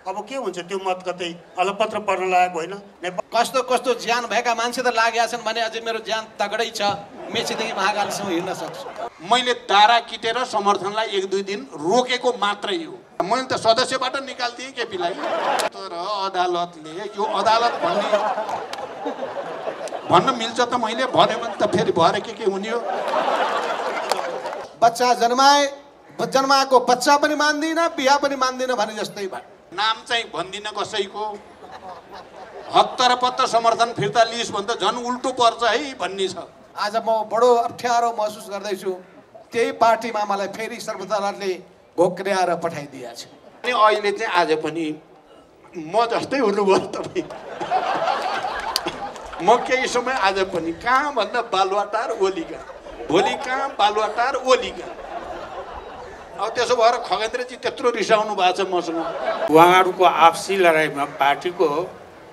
अब के हुन्छ त्यो मत कतै अलपत्र पर्न लागेको होइन। कस्तो कस्तो ज्यान भएका मान्छे त लागेका छन् भने अझै मेरो ज्यान तगडै छ, मेचीदेखि महाकालसम्म हिँड्न सक्छु। मैले दारा किटेर समर्थनलाई 1-2 दिन रोकेको मात्रै हो। मैले त सदस्यबाट निकाल्दिएँ केपीलाई। तर अदालतले यो अदालत भन्न मिल्छ त मैले भने त फेरि भएर के हुने हो। बच्चा जन्माएको बच्चा पनि मान्दिन, बिहा पनि मान्दिन भने जस्तै भयो। नाम चाहिँ भन्दिन कसैको, हत्तर पत्तर समर्थन फिर्ता लिइस् भने त झन् उल्टो पर्छ है भन्ने छ। आज म बडो अप्ठ्यारो महसुस गर्दैछु, त्यही पार्टीमा मलाई फेरि सर्वोच्चले घोक्र्याएर पठाइदिएको छ। अनि अहिले चाहिँ आज पनि म जस्तै हुनुभयो तपाईँ। म केही समय आज पनि कहाँ भन्दा बालुवाटार ओलीका, भोलि कहाँ बालुवाटार ओलीका। अब त्यसो भएर खगेन्द्रजी त्यत्रो रिसाउनु भएको छ मसँग। उहाँहरूको आपसी लडाइँमा, पार्टीको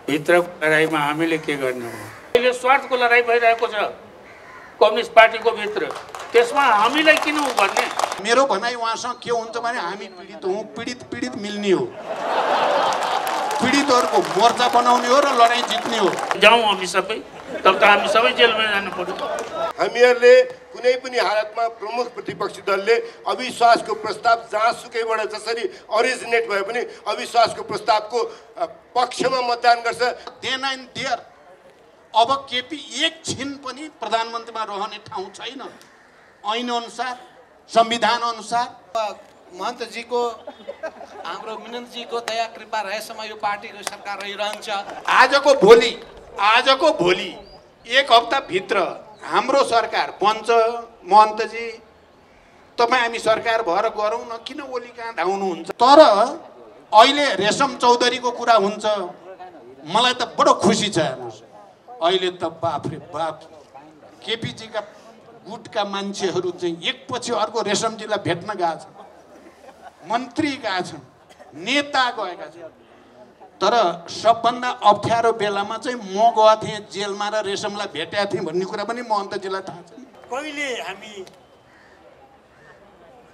भित्रको लडाइँमा हामीले के गर्नु हो? अहिले स्वार्थको लडाइँ भइरहेको छ कम्युनिस्ट पार्टीको भित्र, त्यसमा हामीलाई किन भन्ने? मेरो भनाइ उहाँसँग के हुन्छ भने हामी पीडित हौँ, पीडित मिल्ने हो, पीडितहरूको मोर्चा बनाउने हो र लडाइँ जित्ने हो। जाउँ हामी सबै, तब त हामी सबै जेलमा जानु पर्यो। हामीहरूले कुनै पनि हालतमा प्रमुख प्रतिपक्षी दलले अविश्वासको प्रस्ताव जहाँसुकैबाट जसरी अरिजिनेट भए पनि अविश्वासको प्रस्तावको पक्षमा मतदान गर्छ। Then and there. अब केपी एकछिन पनि प्रधानमन्त्रीमा रहने ठाउँ छैन। ऐन अनुसार, संविधान अनुसार महन्तजीको, हाम्रो मिननजीको दया कृपा रहेसम्म यो पार्टीको सरकार रहिरहन्छ। आजको भोलि 1 हप्ताभित्र हाम्रो सरकार बन्छ। महन्तजी तपाईँ हामी सरकार भएर गरौँ न, किन ओली कहाँ धाउनुहुन्छ? तर अहिले रेशम चौधरीको कुरा हुन्छ, मलाई त बडो खुसी छ। अहिले त बाफ रे बाफ, केपीजीका गुटका मान्छेहरू चाहिँ एकपछि अर्को रेशमजीलाई भेट्न गएका छन्, मन्त्री गएका छन्, नेता गएका छन्। तर सबभन्दा अप्ठ्यारो बेलामा चाहिँ म गएको थिएँ जेलमा र रेशमलाई भेटेका थिएँ भन्ने कुरा पनि महन्तजीलाई थाहा छ। कहिले हामी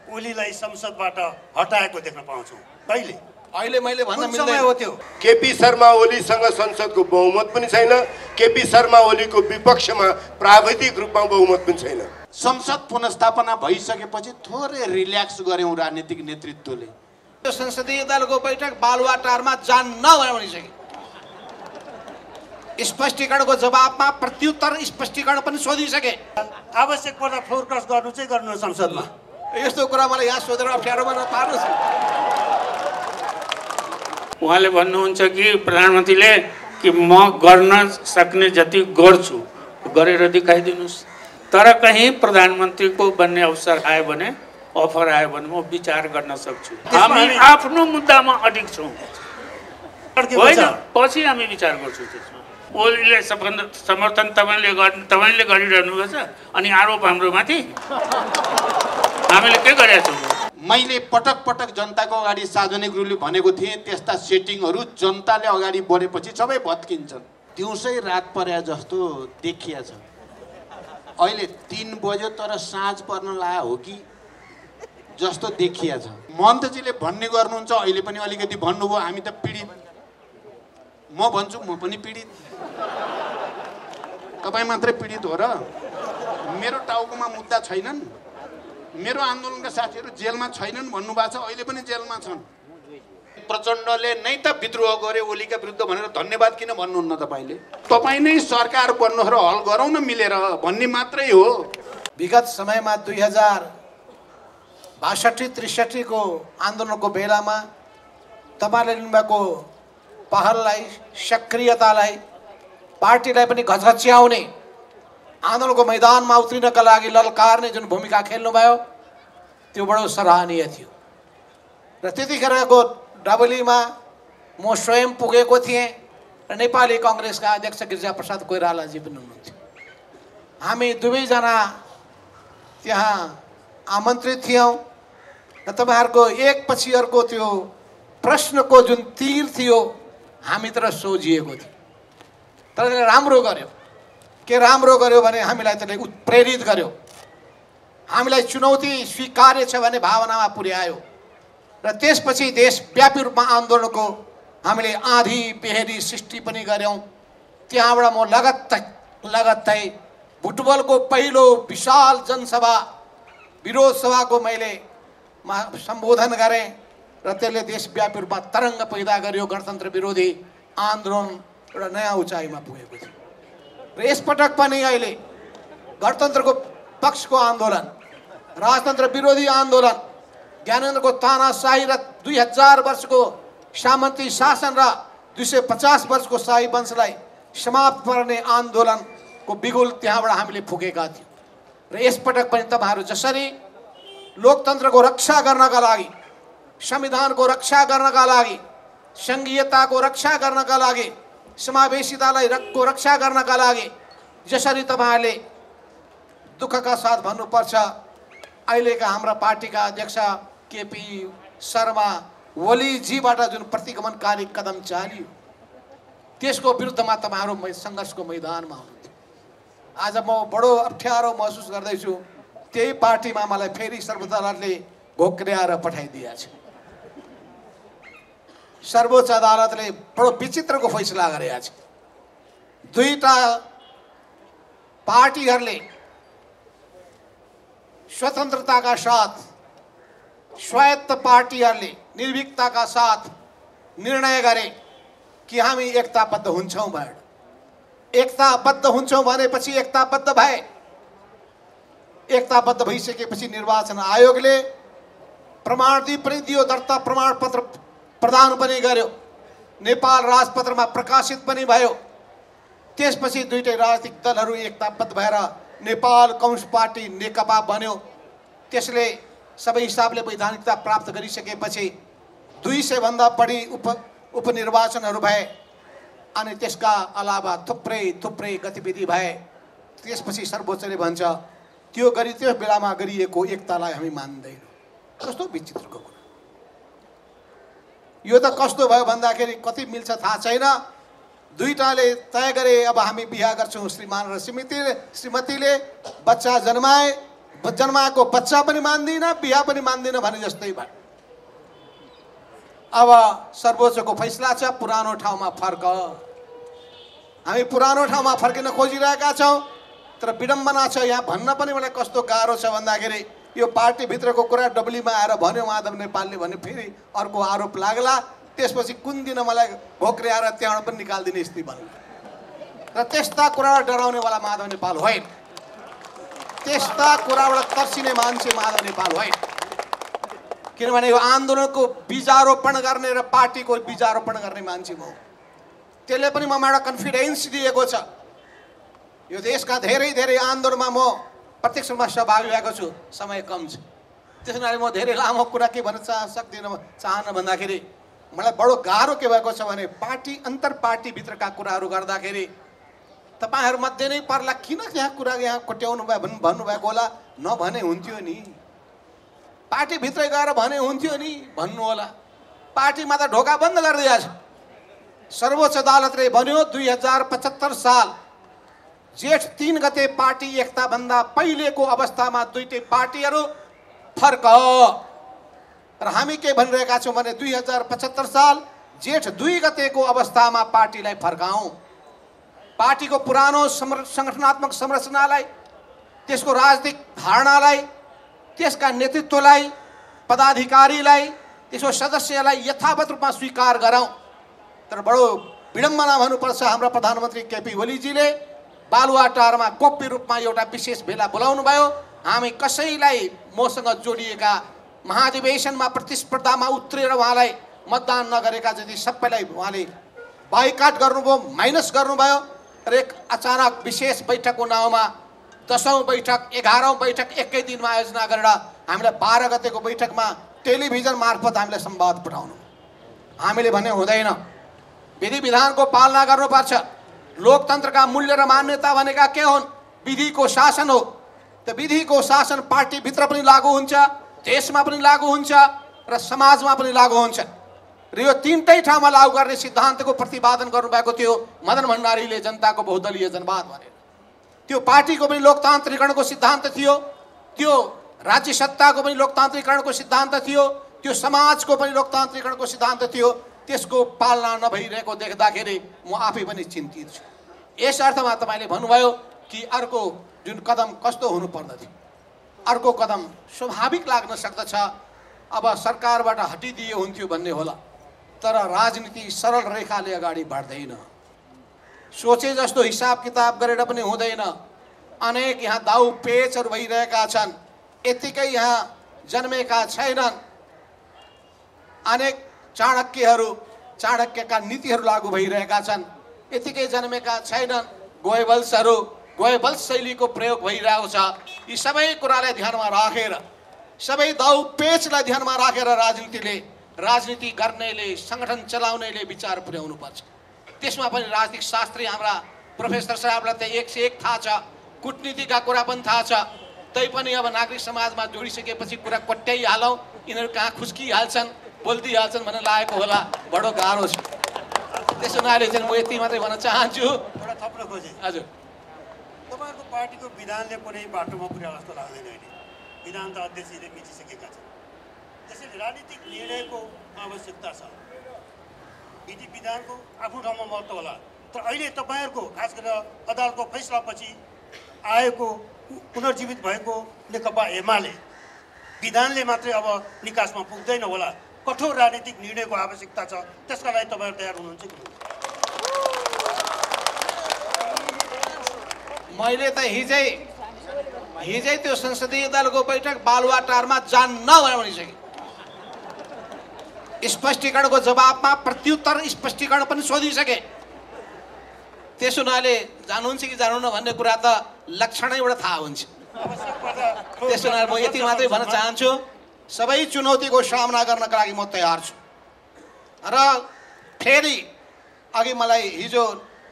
ओलीलाई संसदबाट हटाएको देख्न पाउँछौँ? कहिले? अहिले मैले भन्न समय मिल्दैन। हो त्यो। केपी शर्मा ओलीसँग संसदको बहुमत पनि छैन, केपी शर्मा ओलीको विपक्षमा प्राविधिक रूपमा बहुमत पनि छैन। संसद पुनर्स्थापना भइसकेपछि थोरै रिल्याक्स गर्यौँ राजनीतिक नेतृत्वले। संसदीय दलको बैठक बालुवाटारमा जान्न भनिसक्यो। स्पष्टीकरणको जवाबमा प्रत्युत्तर स्पष्टीकरण पनि सोधिसके। आवश्यक पर्दा फ्लोर क्रस गर्नु चाहिँ गर्नु संसदमा। यस्तो कुरा मलाई यहाँ सोधेर अप्ठ्यारोमा नपार्नुहोस्। उहाँले भन्नुहुन्छ कि प्रधानमन्त्रीले कि म गर्न सक्ने जति गर्छु, गरेर देखाइदिनुहोस्। तर कहीँ प्रधानमन्त्रीको बन्ने अवसर आयो भने, अफर आयो भने म विचार गर्न सक्छु। हामी आफ्नो मुद्दामा अडिग छौँ, होइन? पछि हामी विचार गर्छौँ त्यसमा। ओलीले समर्थन तपाईँले गरिरहनु भएको छ, अनि आरोप हाम्रो माथि। हामीले के गरेका छौँ? मैले पटक जनताको अगाडि सार्वजनिक रूपले भनेको थिएँ, त्यस्ता सेटिङहरू जनताले अगाडि बढेपछि सबै भत्किन्छन्। दिउँसै रात परे जस्तो देखिया छ। अहिले 3 बज्यो तर साँझ पर्न लाग्यो हो कि जस्तो देखिया छ। महन्तजीले भन्ने गर्नुहुन्छ, अहिले पनि अलिकति भन्नुभयो हामी त पीडित। म भन्छु म पनि पीडित। तपाईँ मात्रै पीडित हो र? मेरो टाउकोमा मुद्दा छैनन्? मेरो आन्दोलनका साथीहरू जेलमा छैनन् भन्नुभएको छ, अहिले पनि जेलमा छन्। प्रचण्डले नै त विद्रोह गरे ओलीका विरुद्ध भनेर धन्यवाद किन भन्नुहुन्न तपाईँले? तपाईँ नै सरकार बन्नुहोस् र हल गरौँ न मिलेर भन्ने मात्रै हो। विगत समयमा 2062-63 को आन्दोलनको बेलामा तपाईँले लिनुभएको पहललाई, सक्रियतालाई, पार्टीलाई पनि घचघच्याउने, आन्दोलनको मैदानमा उत्रिनका लागि ललकारने जुन भूमिका खेल्नुभयो त्यो बडो सराहनीय थियो। र त्यतिखेरको डबलीमा म स्वयं पुगेको थिएँ र नेपाली काङ्ग्रेसका अध्यक्ष गिरिजाप्रसाद कोइरालाजी पनि हुनुहुन्थ्यो। हामी दुवैजना त्यहाँ आमन्त्रित थियौँ र तपाईँहरूको एकपछि अर्को त्यो प्रश्नको जुन तीर थियो हामीतिर सोझिएको थियो। तर त्यसले राम्रो गर्यो। के राम्रो गर्यो भने हामीलाई त्यसले उत्प्रेरित गर्यो, हामीलाई चुनौती स्वीकार्य छ भन्ने भावनामा पुर्यायो। र त्यसपछि देशव्यापी रूपमा आन्दोलनको हामीले आँधी पेहेरी सृष्टि पनि गऱ्यौँ। त्यहाँबाट म लगत्तै बुटवलको पहिलो विशाल जनसभा विरोध सभाको मैले सम्बोधन गरेँ र त्यसले देशव्यापी रूपमा तरङ्ग पैदा गर्यो। गणतन्त्र विरोधी आन्दोलन एउटा नयाँ उचाइमा पुगेको थियो र यसपटक पनि अहिले गणतन्त्रको पक्षको आन्दोलन, राजतन्त्र विरोधी आन्दोलन, ज्ञानेन्द्रको तानाशाही र 2000 वर्षको सामन्ती शासन र 250 वर्षको शाही वंशलाई समाप्त गर्ने आन्दोलनको बिगुल त्यहाँबाट हामीले फुकेका थियौँ र यसपटक पनि तपाईहरू जसरी लोकतन्त्रको रक्षा गर्नका लागि, संविधानको रक्षा गर्नका लागि, संघीयताको रक्षा गर्नका लागि, समावेशितालाई रक्षा गर्नका लागि जसरी तपाईहरूले दुःखका साथ भन्नुपर्छ, अहिलेका हाम्रा पार्टीका अध्यक्ष केपी शर्मा ओलीजीबाट जुन प्रतिगमनकारी कदम चालियो त्यसको विरुद्धमा तपाईहरू सङ्घर्षको मैदानमा हुनुहुन्थ्यो। आज म बडो अप्ठ्यारो महसुस गर्दैछु, त्यही पार्टीमा मलाई फेरि सर्वोच्च अदालतले घोक्र्याएर पठाइदिएछ। सर्वोच्च अदालतले बडो विचित्रको फैसला गरेछ। दुईटा पार्टीहरूले स्वतन्त्रताका साथ, स्वायत्त पार्टीहरूले निर्भीकताका साथ निर्णय गरे कि हामी एकताबद्ध हुन्छौँ। एकताबद्ध हुन्छौँ भनेपछि एकताबद्ध भए। एकताबद्ध भइसकेपछि निर्वाचन आयोगले प्रमाण पनि दियो, दर्ता प्रमाणपत्र प्रदान पनि गर्यो, नेपाल राजपत्रमा प्रकाशित पनि भयो। त्यसपछि दुईटै राजनीतिक दलहरू एकताबद्ध भएर नेपाल कम्युनिस्ट पार्टी नेकपा बन्यो। त्यसले सबै हिसाबले वैधानिकता प्राप्त गरिसकेपछि 200 भन्दा बढी उपनिर्वाचनहरू भए अनि त्यसका अलावा थुप्रै गतिविधि भए। त्यसपछि सर्वोच्चले भन्छ त्यो बेलामा गरिएको एकतालाई हामी मान्दैनौँ। कस्तो विचित्रको कुरा! यो त कस्तो भयो भन्दाखेरि कति मिल्छ थाहा छैन। दुईटाले तय गरे अब हामी बिहा गर्छौँ। श्रीमान र श्रीमतीले बच्चा जन्माएको बच्चा पनि मान्दिन, बिहा पनि मान्दिन भने जस्तै भयो। अब सर्वोच्चको फैसला छ पुरानो ठाउँमा फर्क। हामी पुरानो ठाउँमा फर्किन खोजिरहेका छौँ, तर विडम्बना छ। यहाँ भन्न पनि मलाई कस्तो गाह्रो छ भन्दाखेरि यो पार्टीभित्रको कुरा डब्लीमा आएर भन्यो माधव नेपालले भने फेरि अर्को आरोप लाग्ला। त्यसपछि कुन दिन मलाई घोक्र्याएर त्यहाँबाट पनि निकालिदिने स्थिति बन्यो र त्यस्ता कुराबाट डराउनेवाला माधव नेपाल होइन। त्यस्ता कुराबाट तर्सिने मान्छे माधव नेपाल होइन। किनभने यो आन्दोलनको बीजारोपण गर्ने र पार्टीको बीजारोपण गर्ने मान्छे हो। त्यसले पनि ममा एउटा कन्फिडेन्स दिएको छ। यो देशका धेरै आन्दोलनमा म प्रत्यक्ष रूपमा सहभागी भएको छु। समय कम छ, त्यस कारणले म धेरै लामो कुरा के भन्न चाहन्न भन्दाखेरि मलाई बडो गाह्रो के भएको छ भने पार्टी अन्तर पार्टीभित्रका कुराहरू गर्दाखेरि तपाईँहरूमध्ये नै पर्ला किन यहाँ कुरा यहाँ कोट्याउनु भयो भन्नुभएको होला। नभने हुन्थ्यो नि, पार्टीभित्रै गएर भने हुन्थ्यो नि भन्नु होला। पार्टीमा त ढोका बन्द गरिदिएछ। सर्वोच्च अदालतले भन्यो 2075 साल जेठ 3 गते पार्टी एकताभन्दा पहिलेको अवस्थामा दुईटै पार्टीहरू फर्क। र हामी के भनिरहेका छौँ भने 2075 साल जेठ 2 गतेको अवस्थामा पार्टीलाई फर्काउँ। पार्टीको पुरानो सङ्गठनात्मक संरचनालाई, त्यसको राजनीतिक धारणालाई, त्यसका नेतृत्वलाई, पदाधिकारीलाई, त्यसको सदस्यलाई यथावत रूपमा स्वीकार गरौँ। तर बडो विडम्बना भन्नुपर्छ, हाम्रा प्रधानमन्त्री केपी ओलीजीले बालुवाटारमा गोप्य रूपमा एउटा विशेष भेला बोलाउनु भयो। हामी कसैलाई मसँग जोडिएका महाधिवेशनमा प्रतिस्पर्धामा उत्रेर उहाँलाई मतदान नगरेका जति सबैलाई उहाँले बाइकाट गर्नुभयो, माइनस गर्नुभयो। र एक अचानक विशेष बैठकको नाउँमा 10औं बैठक 11औं बैठक एकै दिनमा आयोजना गरेर हामीलाई 12 गतेको बैठकमा टेलिभिजन मार्फत हामीलाई संवाद पठाउनु। हामीले भने हुँदैन, विधि विधानको पालना गर्नुपर्छ। लोकतन्त्रका मूल्य र मान्यता भनेका के हुन्? विधिको शासन हो। त विधिको शासन पार्टीभित्र पनि लागू हुन्छ, देशमा पनि लागू हुन्छ र समाजमा पनि लागू हुन्छ। र यो तीनटै ठाउँमा लागू गर्ने सिद्धान्तको प्रतिपादन गर्नुभएको थियो मदन भण्डारीले जनताको बहुदलीय जनवाद भनेर। त्यो पार्टीको पनि लोकतान्त्रिकरणको सिद्धान्त थियो, त्यो राज्य सत्ताको पनि लोकतान्त्रिकरणको सिद्धान्त थियो, त्यो समाजको पनि लोकतान्त्रिकरणको सिद्धान्त थियो, त्यसको पालना नभइरहेको देख्दाखेरि म आफै पनि चिन्तित छु। यस अर्थमा तपाईँले भन्नुभयो कि अर्को जुन कदम कस्तो हुनुपर्दथ्यो, अर्को कदम स्वाभाविक लाग्न सक्दछ, अब सरकारबाट हटिदिए हुन्थ्यो भन्ने होला, तर राजनीति सरल रेखाले अगाडि बढ्दैन। सोचे जस्तो हिसाब किताब गरेर पनि हुँदैन। अनेक यहाँ दाउ पेचहरू भइरहेका छन्, यत्तिकै यहाँ जन्मेका छैनन्। अनेक चाणक्यका नीतिहरू लागू भइरहेका छन्, यत्तिकै जन्मेका छैनन्। गोयबल्स शैलीको प्रयोग भइरहेको छ। यी सबै कुरालाई ध्यानमा राखेर, सबै दाउ पेचलाई ध्यानमा राखेर राजनीति गर्नेले, सङ्गठन चलाउनेले विचार पुर्याउनु पर्छ। त्यसमा पनि राजनीतिक शास्त्री हाम्रा प्रोफेसर साहबलाई त 1 से 1 थाहा छ, कूटनीतिका कुरा पनि थाहा छ। तैपनि अब नागरिक समाजमा जोडिसकेपछि कुरा कोट्याइहालौँ, यिनीहरू कहाँ खुस्किहाल्छन्, बोल्दिहाल्छन् भन्ने लागेको होला, बडो गाह्रो छ। त्यसो हुनाले चाहिँ म यति मात्रै भन्न चाहन्छु। एउटा थप्न खोजेँ, हजुर, तपाईँहरूको पार्टीको विधानले कुनै बाटोमा पुर्याएको जस्तो लाग्दैन अहिले। विधान त अध्यक्षले मिचिसकेका छन्, त्यसैले राजनीतिक निर्णयको आवश्यकता छ। विधि विधानको आफ्नो ठाउँमा महत्त्व होला, तर अहिले तपाईँहरूको खास गरेर अदालतको फैसलापछि आएको पुनर्जीवित भएको नेकपा एमाले विधानले मात्रै अब निकासमा पुग्दैन होला, कठोर राजनीतिक निर्णयको आवश्यकता छ। त्यसका लागि तपाईँहरू तयार हुनुहुन्छ कि? मैले त हिजै त्यो संसदीय दलको बैठक बालुवाटारमा जान्न भनेर भनिसकेँ। स्पष्टीकरणको जवाबमा प्रत्युत्तर स्पष्टीकरण पनि सोधिसके। त्यसो हुनाले जानुहुन्छ कि जानुहुन्न भन्ने कुरा त लक्षणैबाट थाहा हुन्छ। त्यसो हुनाले म यति मात्रै भन्न चाहन्छु, सबै चुनौतीको सामना गर्नका लागि म तयार छु। र फेरि अघि मलाई हिजो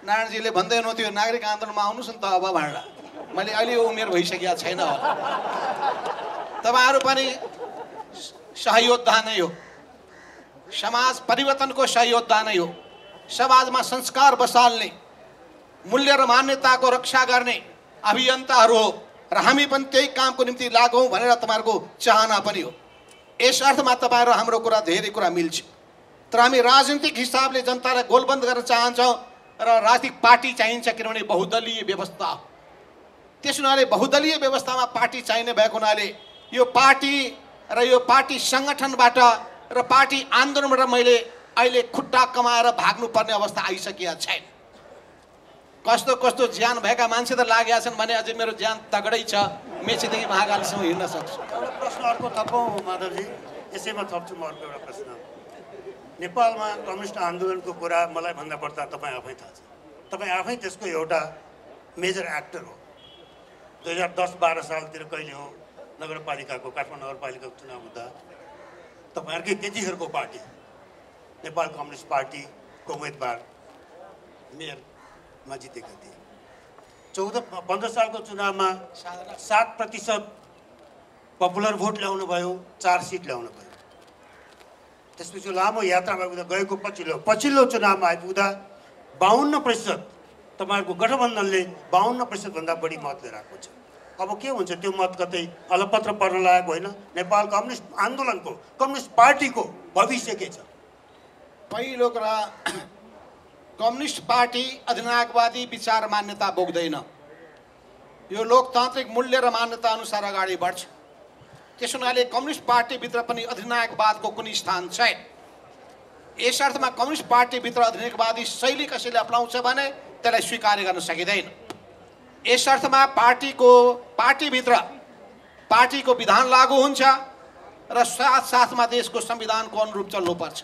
नारायणजीले भन्दै हुनुहुन्थ्यो नागरिक आन्दोलनमा आउनुहोस् न त अब भनेर। मैले अहिले उमेर भइसकेको छैन होला। तपाईँहरू पनि सहयोद्धा नै हो, समाज परिवर्तनको सहयोद्धा नै हो। समाजमा संस्कार बसाल्ने, मूल्य र मान्यताको रक्षा गर्ने अभियन्ताहरू हो र हामी पनि त्यही कामको निम्ति लागौँ भनेर तपाईँहरूको चाहना पनि हो। यस अर्थमा तपाईँहरू हाम्रो कुरा धेरै कुरा मिल्छ, तर हामी राजनीतिक हिसाबले जनतालाई गोलबन्द गर्न चाहन्छौँ र राजनीतिक पार्टी चाहिन्छ, किनभने बहुदलीय व्यवस्था हो। त्यस हुनाले बहुदलीय व्यवस्थामा पार्टी चाहिने भएको हुनाले यो पार्टी र यो पार्टी सङ्गठनबाट र पार्टी आन्दोलनबाट मैले अहिले खुट्टा कमाएर भाग्नुपर्ने अवस्था आइसकेका छैन। कस्तो कस्तो ज्यान भएका मान्छे त लागेका छन् भने अझै मेरो ज्यान तगडै छ, मेचीदेखि महाकालीसम्म हिँड्न सक्छु। एउटा प्रश्न अर्को थपौँ माधवजी, यसैमा थप्छु म अर्को एउटा प्रश्न। नेपालमा कम्युनिस्ट आन्दोलनको कुरा मलाई भन्दा बढ्ता तपाईँ आफै थाहा छ। तपाईँ आफै त्यसको एउटा मेजर एक्टर हो। 2010-12 सालतिर कहिले हो नगरपालिकाको, काठमाडौँ नगरपालिकाको चुनाव हुँदा तपाईँहरूकै त्यतिखेरको पार्टी नेपाल कम्युनिस्ट पार्टीको उम्मेदवार मेयरमा जितेका थिए। 14-15 सालको चुनावमा 7% पपुलर भोट ल्याउनु भयो, 4 सिट ल्याउनु भयो। त्यसपछि लामो यात्रामा गएको पछिल्लो चुनावमा आइपुग्दा 52% तपाईँहरूको गठबन्धनले 52% भन्दा बढी मत लिएर आएको छ। अब के हुन्छ, त्यो मत कतै अलपत्र पर्न लागेको होइन? नेपाल कम्युनिस्ट आन्दोलनको, कम्युनिस्ट पार्टीको भविष्य के छ? पहिलो कुरा, कम्युनिस्ट पार्टी अधिनायकवादी विचार मान्यता बोक्दैन। यो लोकतान्त्रिक मूल्य र मान्यता अनुसार अगाडि बढ्छ। त्यस हुनाले कम्युनिस्ट पार्टीभित्र पनि अधिनायकवादको कुनै स्थान छैन। यस अर्थमा कम्युनिस्ट पार्टीभित्र अधिनायकवादी शैली कसैले अपनाउँछ भने त्यसलाई स्वीकार गर्न सकिँदैन। यस अर्थमा पार्टीभित्र पार्टीको विधान लागू हुन्छ र साथसाथमा देशको संविधानको अनुरूप चल्नुपर्छ।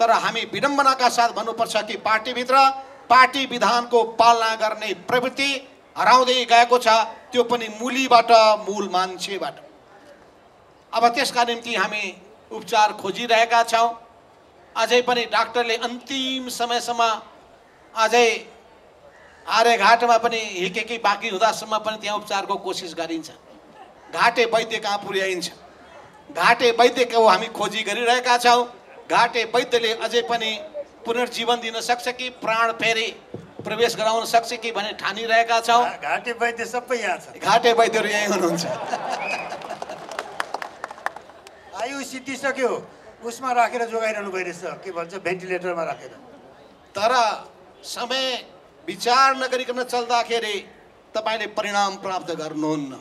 तर हामी विडम्बनाका साथ भन्नुपर्छ कि पार्टीभित्र पार्टी विधानको पालना गर्ने प्रवृत्ति हराउँदै गएको छ, त्यो पनि मूलीबाट, मूल मान्छेबाट। अब त्यसका निम्ति हामी उपचार खोजिरहेका छौँ। अझै पनि डाक्टरले अन्तिम समयसम्म अझै आर्यघाटमा पनि हिकेकै बाँकी हुँदासम्म पनि त्यहाँ उपचारको कोसिस गरिन्छ। घाटे वैद्य कहाँ पुर्याइन्छ, घाटे वैद्यको हामी खोजी गरिरहेका छौँ। घाटे वैद्यले अझै पनि पुनर्जीवन दिन सक्छ कि प्राण फेरि प्रवेश गराउन सक्छ कि भन्ने ठानिरहेका छौँ। घाटे वैद्य सबै यहाँ छ, घाटे वैद्यहरू यहीँ हुनुहुन्छ। आयु सिद्धिसक्यो उसमा राखेर जोगाइरहनु भइरहेछ के भन्छ भेन्टिलेटरमा राखेर। तर समय विचार नगरिकन चल्दाखेरि तपाईँले परिणाम प्राप्त गर्नुहुन्न।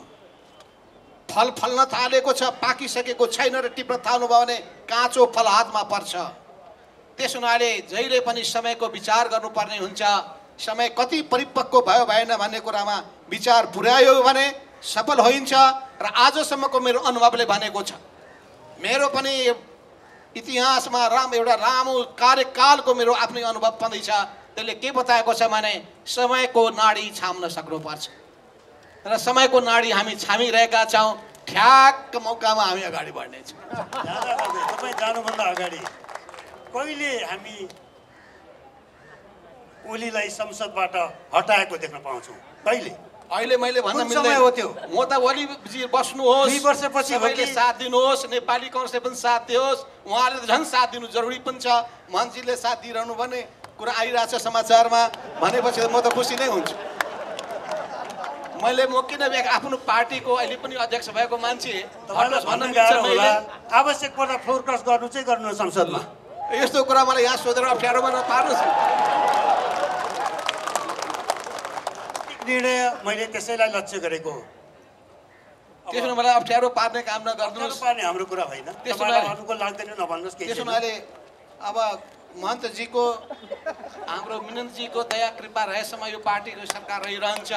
फल फल्न थालेको छ, पाकिसकेको छैन र टिप्न थाल्नुभयो भने काँचो फल हातमा पर्छ। त्यस हुनाले जहिले पनि समयको विचार गर्नुपर्ने हुन्छ। समय कति परिपक्व भयो भएन भन्ने कुरामा विचार पुर्यायो भने सफल होइन्छ। र आजसम्मको मेरो अनुभवले भनेको छ, मेरो पनि इतिहासमा एउटा लामो कार्यकालको मेरो आफ्नै अनुभव पनि छ। त्यसले के बताएको छ भने समयको नाडी छाम्न सक्नुपर्छ र समयको नाडी हामी छामिरहेका छौँ। ठ्याक्क मौकामा हामी अगाडि बढ्नेछौँ। तपाईँ जानुभन्दा अगाडि कहिले हामी ओलीलाई संसदबाट हटाएको देख्न पाउँछौँ? कहिले? अहिले मैले भन्न कुन समय हो त्यो? म त ओलीजी बस्नुहोस्, 2 वर्षपछि सबैले साथ दिनुहोस्, नेपाली काङ्ग्रेसले पनि साथ दियोस्, उहाँले त झन् साथ दिनु जरुरी पनि छ। मान्छेले साथ दिइरहनु भन्ने कुरा आइरहेछ समाचारमा भनेपछि म त खुसी नै हुन्छु। मैले म किन आफ्नो पार्टीको अहिले पनि अध्यक्ष भएको मान्छे तपाईँलाई भन्न गाह्रो होला, आवश्यक पर्दा फ्लोर क्रस गर्नु चाहिँ गर्नु संसदमा। यस्तो कुरा मलाई यहाँ सोधेर अप्ठ्यारोमा नपार्नुहोस्। निर्णय मैले त्यसैलाई लक्ष्य गरेको हो। त्यसो मलाई अप्ठ्यारो पार्ने काम नगर्नुहोस्। पार्ने हाम्रो कुरा होइन। तपाईँलाई अनुकूल लाग्दैन नभन्नुहोस्। त्यसो हुनाले अब महन्तजीको हाम्रो मिननजीको दया कृपा रहेसम्म यो पार्टीको सरकार रहिरहन्छ।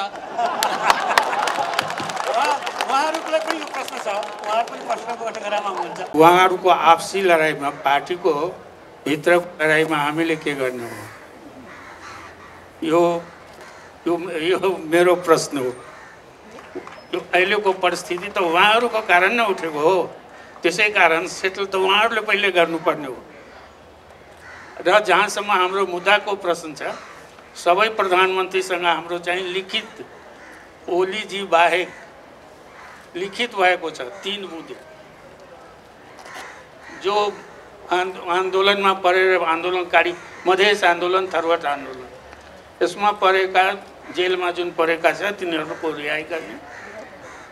उहाँहरूलाई पनि यो प्रश्न छ, उहाँहरू पनि प्रश्नको कटघरामा हुनुहुन्छ। उहाँहरूको आपसी लडाइँमा, पार्टीको भित्रको लडाइँमा हामीले के गर्ने हो? यो मेरो प्रश्न हो। यो अहिलेको परिस्थिति त उहाँहरूको कारण नै उठेको हो। त्यसै कारण सेटल त उहाँहरूले पहिले गर्नुपर्ने हो। र जहाँसम्म हाम्रो मुद्दाको प्रश्न छ, सबै प्रधानमन्त्रीसँग हाम्रो चाहिँ लिखित, ओलीजी बाहेक लिखित भएको छ 3 बुँदे जो आन्दोलनमा परेर आन्दोलनकारी, मधेस आन्दोलन, थरवट आन्दोलन, यसमा परेका, जेलमा जुन परेका छ तिनीहरूको रिहाई गर्ने,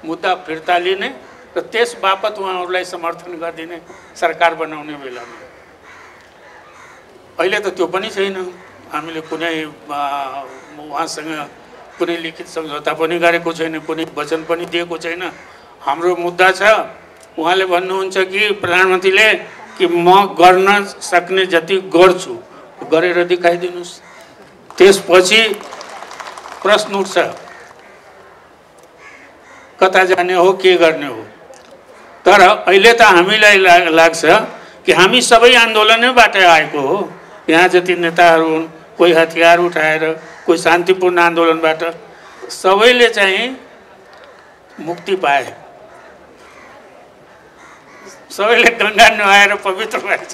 मुद्दा फिर्ता लिने र त्यस बापत उहाँहरूलाई समर्थन गरिदिने सरकार बनाउने बेलामा। अहिले त त्यो पनि छैन। हामीले कुनै उहाँसँग कुनै लिखित सम्झौता पनि गरेको छैन, कुनै वचन पनि दिएको छैन। हाम्रो मुद्दा छ, उहाँले भन्नुहुन्छ कि प्रधानमन्त्रीले कि म गर्न सक्ने जति गर्छु, गरेर देखाइदिनुहोस्। त्यसपछि प्रश्न उठ्छ, कता जाने हो, के गर्ने हो? तर अहिले त हामीलाई लाग्छ कि हामी सबै आन्दोलनैबाट आएको हो। यहाँ जति नेताहरू हुन्, कोही हतियार उठाएर, कोही शान्तिपूर्ण आन्दोलनबाट, सबैले चाहिँ मुक्ति पाए, सबैले गङ्गा नुहाएर पवित्र भएछ।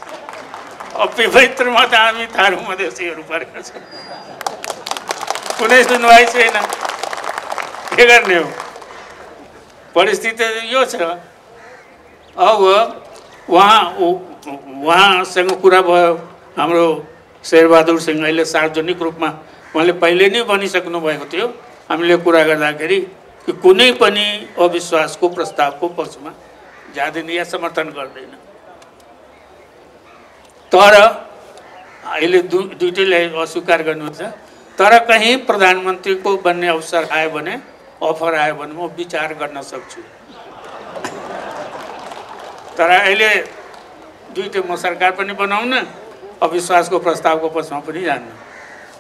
अपवित्रमा त हामी थारू मधेसीहरू परेका छौँ। कुनै सुनवाई छैन, के गर्ने हो? परिस्थिति यो छ। अब उहाँसँग कुरा भयो हाम्रो शेरबहादुर सिंह, अहिले सार्वजनिक रूपमा उहाँले पहिले नै भनिसक्नु भएको थियो हामीले कुरा गर्दाखेरि कि कुनै पनि अविश्वासको प्रस्तावको पक्षमा जाँदैन या समर्थन गर्दैन। तर अहिले दुईटैलाई अस्वीकार गर्नुहुन्छ। तर कहीँ प्रधानमन्त्रीको बन्ने अवसर आयो भने, अफर आयो भने म विचार गर्न सक्छु। तर अहिले दुईटै म सरकार पनि बनाउन, अविश्वासको प्रस्तावको पक्षमा पनि जान्न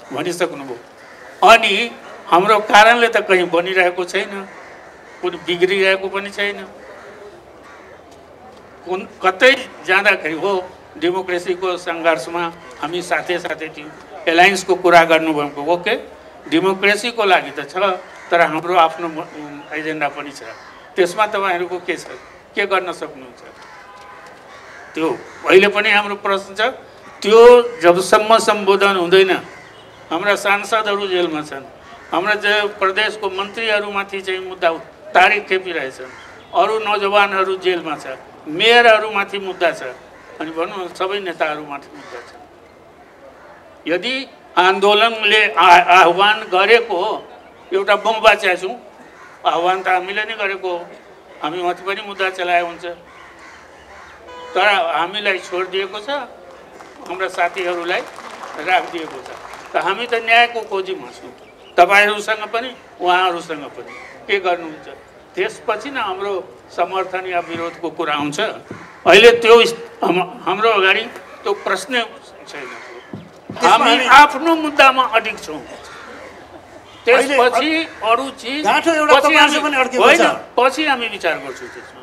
भनिसक्नुभयो। अनि हाम्रो कारणले त कहीँ बनिरहेको छैन, कुनै बिग्रिरहेको पनि छैन। कतै जाँदाखेरि हो डेमोक्रेसीको सङ्घर्षमा हामी साथै थियौँ। एलायन्सको कुरा गर्नुभएको, ओके, डेमोक्रेसीको लागि त छ, तर हाम्रो आफ्नो एजेन्डा पनि छ। त्यसमा तपाईँहरूको के छ, के गर्न सक्नुहुन्छ? त्यो अहिले पनि हाम्रो प्रश्न छ। त्यो जबसम्म सम्बोधन हुँदैन, हाम्रा सांसदहरू जेलमा छन्, हाम्रा प्रदेशको मन्त्रीहरूमाथि चाहिँ मुद्दा तारिक खेपिरहेछन्, अरू नौजवानहरू जेलमा छ, मेयरहरूमाथि मुद्दा छ, अनि भनौँ सबै नेताहरूमाथि मुद्दा छ। यदि आन्दोलनले आह्वान गरेको एउटा बम बाच्याछौँ, आह्वान त हामीले नै गरेको हो, हामीमाथि पनि मुद्दा चलाए हुन्छ। तर हामीलाई छोडिदिएको छ, हाम्रा साथीहरूलाई राखिदिएको छ। त हामी त न्यायको खोजीमा छौँ, तपाईँहरूसँग पनि उहाँहरूसँग पनि। के गर्नुहुन्छ? त्यसपछि न हाम्रो समर्थन या विरोधको कुरा आउँछ। अहिले त्यो हाम्रो अगाडि त्यो प्रश्न छैन। हामी आफ्नो मुद्दामा अडिग छौँ। त्यसपछि अरू चिज पछि हामी विचार गर्छौँ त्यसमा।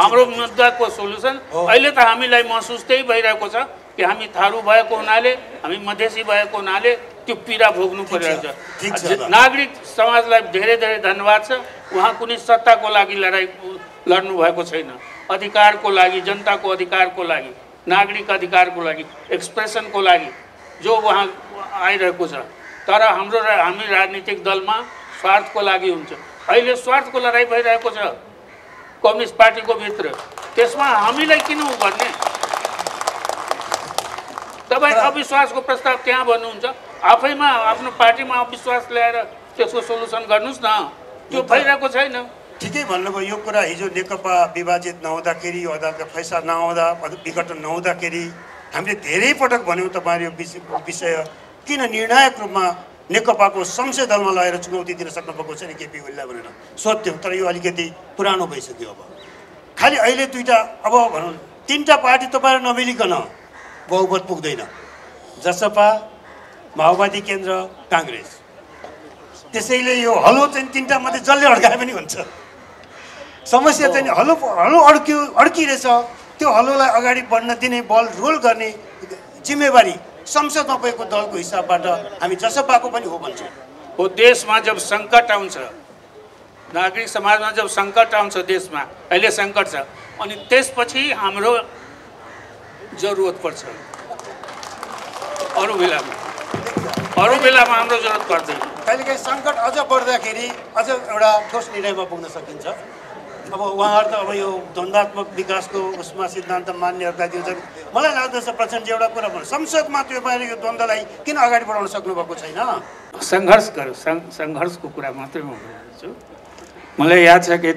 हाम्रो मुद्दाको सोल्युसन अहिले त हामीलाई महसुस त्यही भइरहेको छ कि हामी थारू भएको हुनाले, हामी मधेसी भएको हुनाले त्यो पीडा भोग्नु परिरहेको छ। नागरिक समाजलाई धेरै धेरै धन्यवाद छ। उहाँ कुनै सत्ताको लागि लड्नु भएको छैन, अधिकारको लागि, जनताको अधिकारको लागि, नागरिक अधिकारको लागि, एक्सप्रेसनको लागि जो उहाँ आइरहेको छ। तर हामी राजनीतिक दलमा स्वार्थको लागि हुन्छ। अहिले स्वार्थको लडाइँ भइरहेको छ कम्युनिस्ट पार्टीको भित्र। त्यसमा हामीलाई किन भन्ने? तपाईँ अविश्वासको प्रस्ताव त्यहाँ भन्नुहुन्छ, आफैमा आफ्नो पार्टीमा अविश्वास ल्याएर त्यसको सोल्युसन गर्नुहोस् न। त्यो भइरहेको छैन। ठिकै भन्नुभयो यो कुरा। हिजो नेकपा विभाजित नहुँदाखेरि, अदालतका फैसला नआउँदा, विघटन नहुँदाखेरि हामीले धेरै पटक भन्यौँ तपाईँहरू यो विषय किन निर्णायक रूपमा नेकपाको संसदीय दलमा लगेर चुनौती दिन सक्नु भएको छैन केपी ओलीलाई भनेर सोध्थ्यौँ। तर यो अलिकति पुरानो भइसक्यो। अब खालि अहिले दुईवटा, अब भनौँ तिनवटा पार्टी तपाईँहरू नमिलिकन बहुमत पुग्दैन। जसपा, माओवादी केन्द्र, काङ्ग्रेस। त्यसैले यो हलो चाहिँ तिनवटा मात्रै जसले अड्काए पनि हुन्छ। समस्या चाहिँ हलो अड्किरहेछ। त्यो हलोलाई अगाडि बढ्न दिने, बल रोल गर्ने जिम्मेवारी संसदमा भएको दलको हिसाबबाट हामी जसपाको पनि हो भन्छौँ। हो, देशमा जब सङ्कट आउँछ, नागरिक समाजमा जब सङ्कट आउँछ, देशमा अहिले सङ्कट छ, अनि त्यसपछि हाम्रो जरुरत पर्छ। अरू बेलामा हाम्रो जरुरत पर्दैन। कहिलेकाहीँ सङ्कट अझ बढ्दाखेरि अझ एउटा ठोस निर्णयमा पुग्न सकिन्छ। अब उहाँहरू त अब यो द्वन्द्वात्मक विकासको उसमा सिद्धान्त मान्नेहरूका दिन्छन्। मलाई लाग्दछ प्रचण्डजी एउटा कुरा भन्नु, संसदमा त्यो बाहिर यो द्वन्द्वलाई किन अगाडि बढाउन सक्नुभएको छैन? सङ्घर्षको कुरा मात्रै म भन्छु। मलाई याद छ कि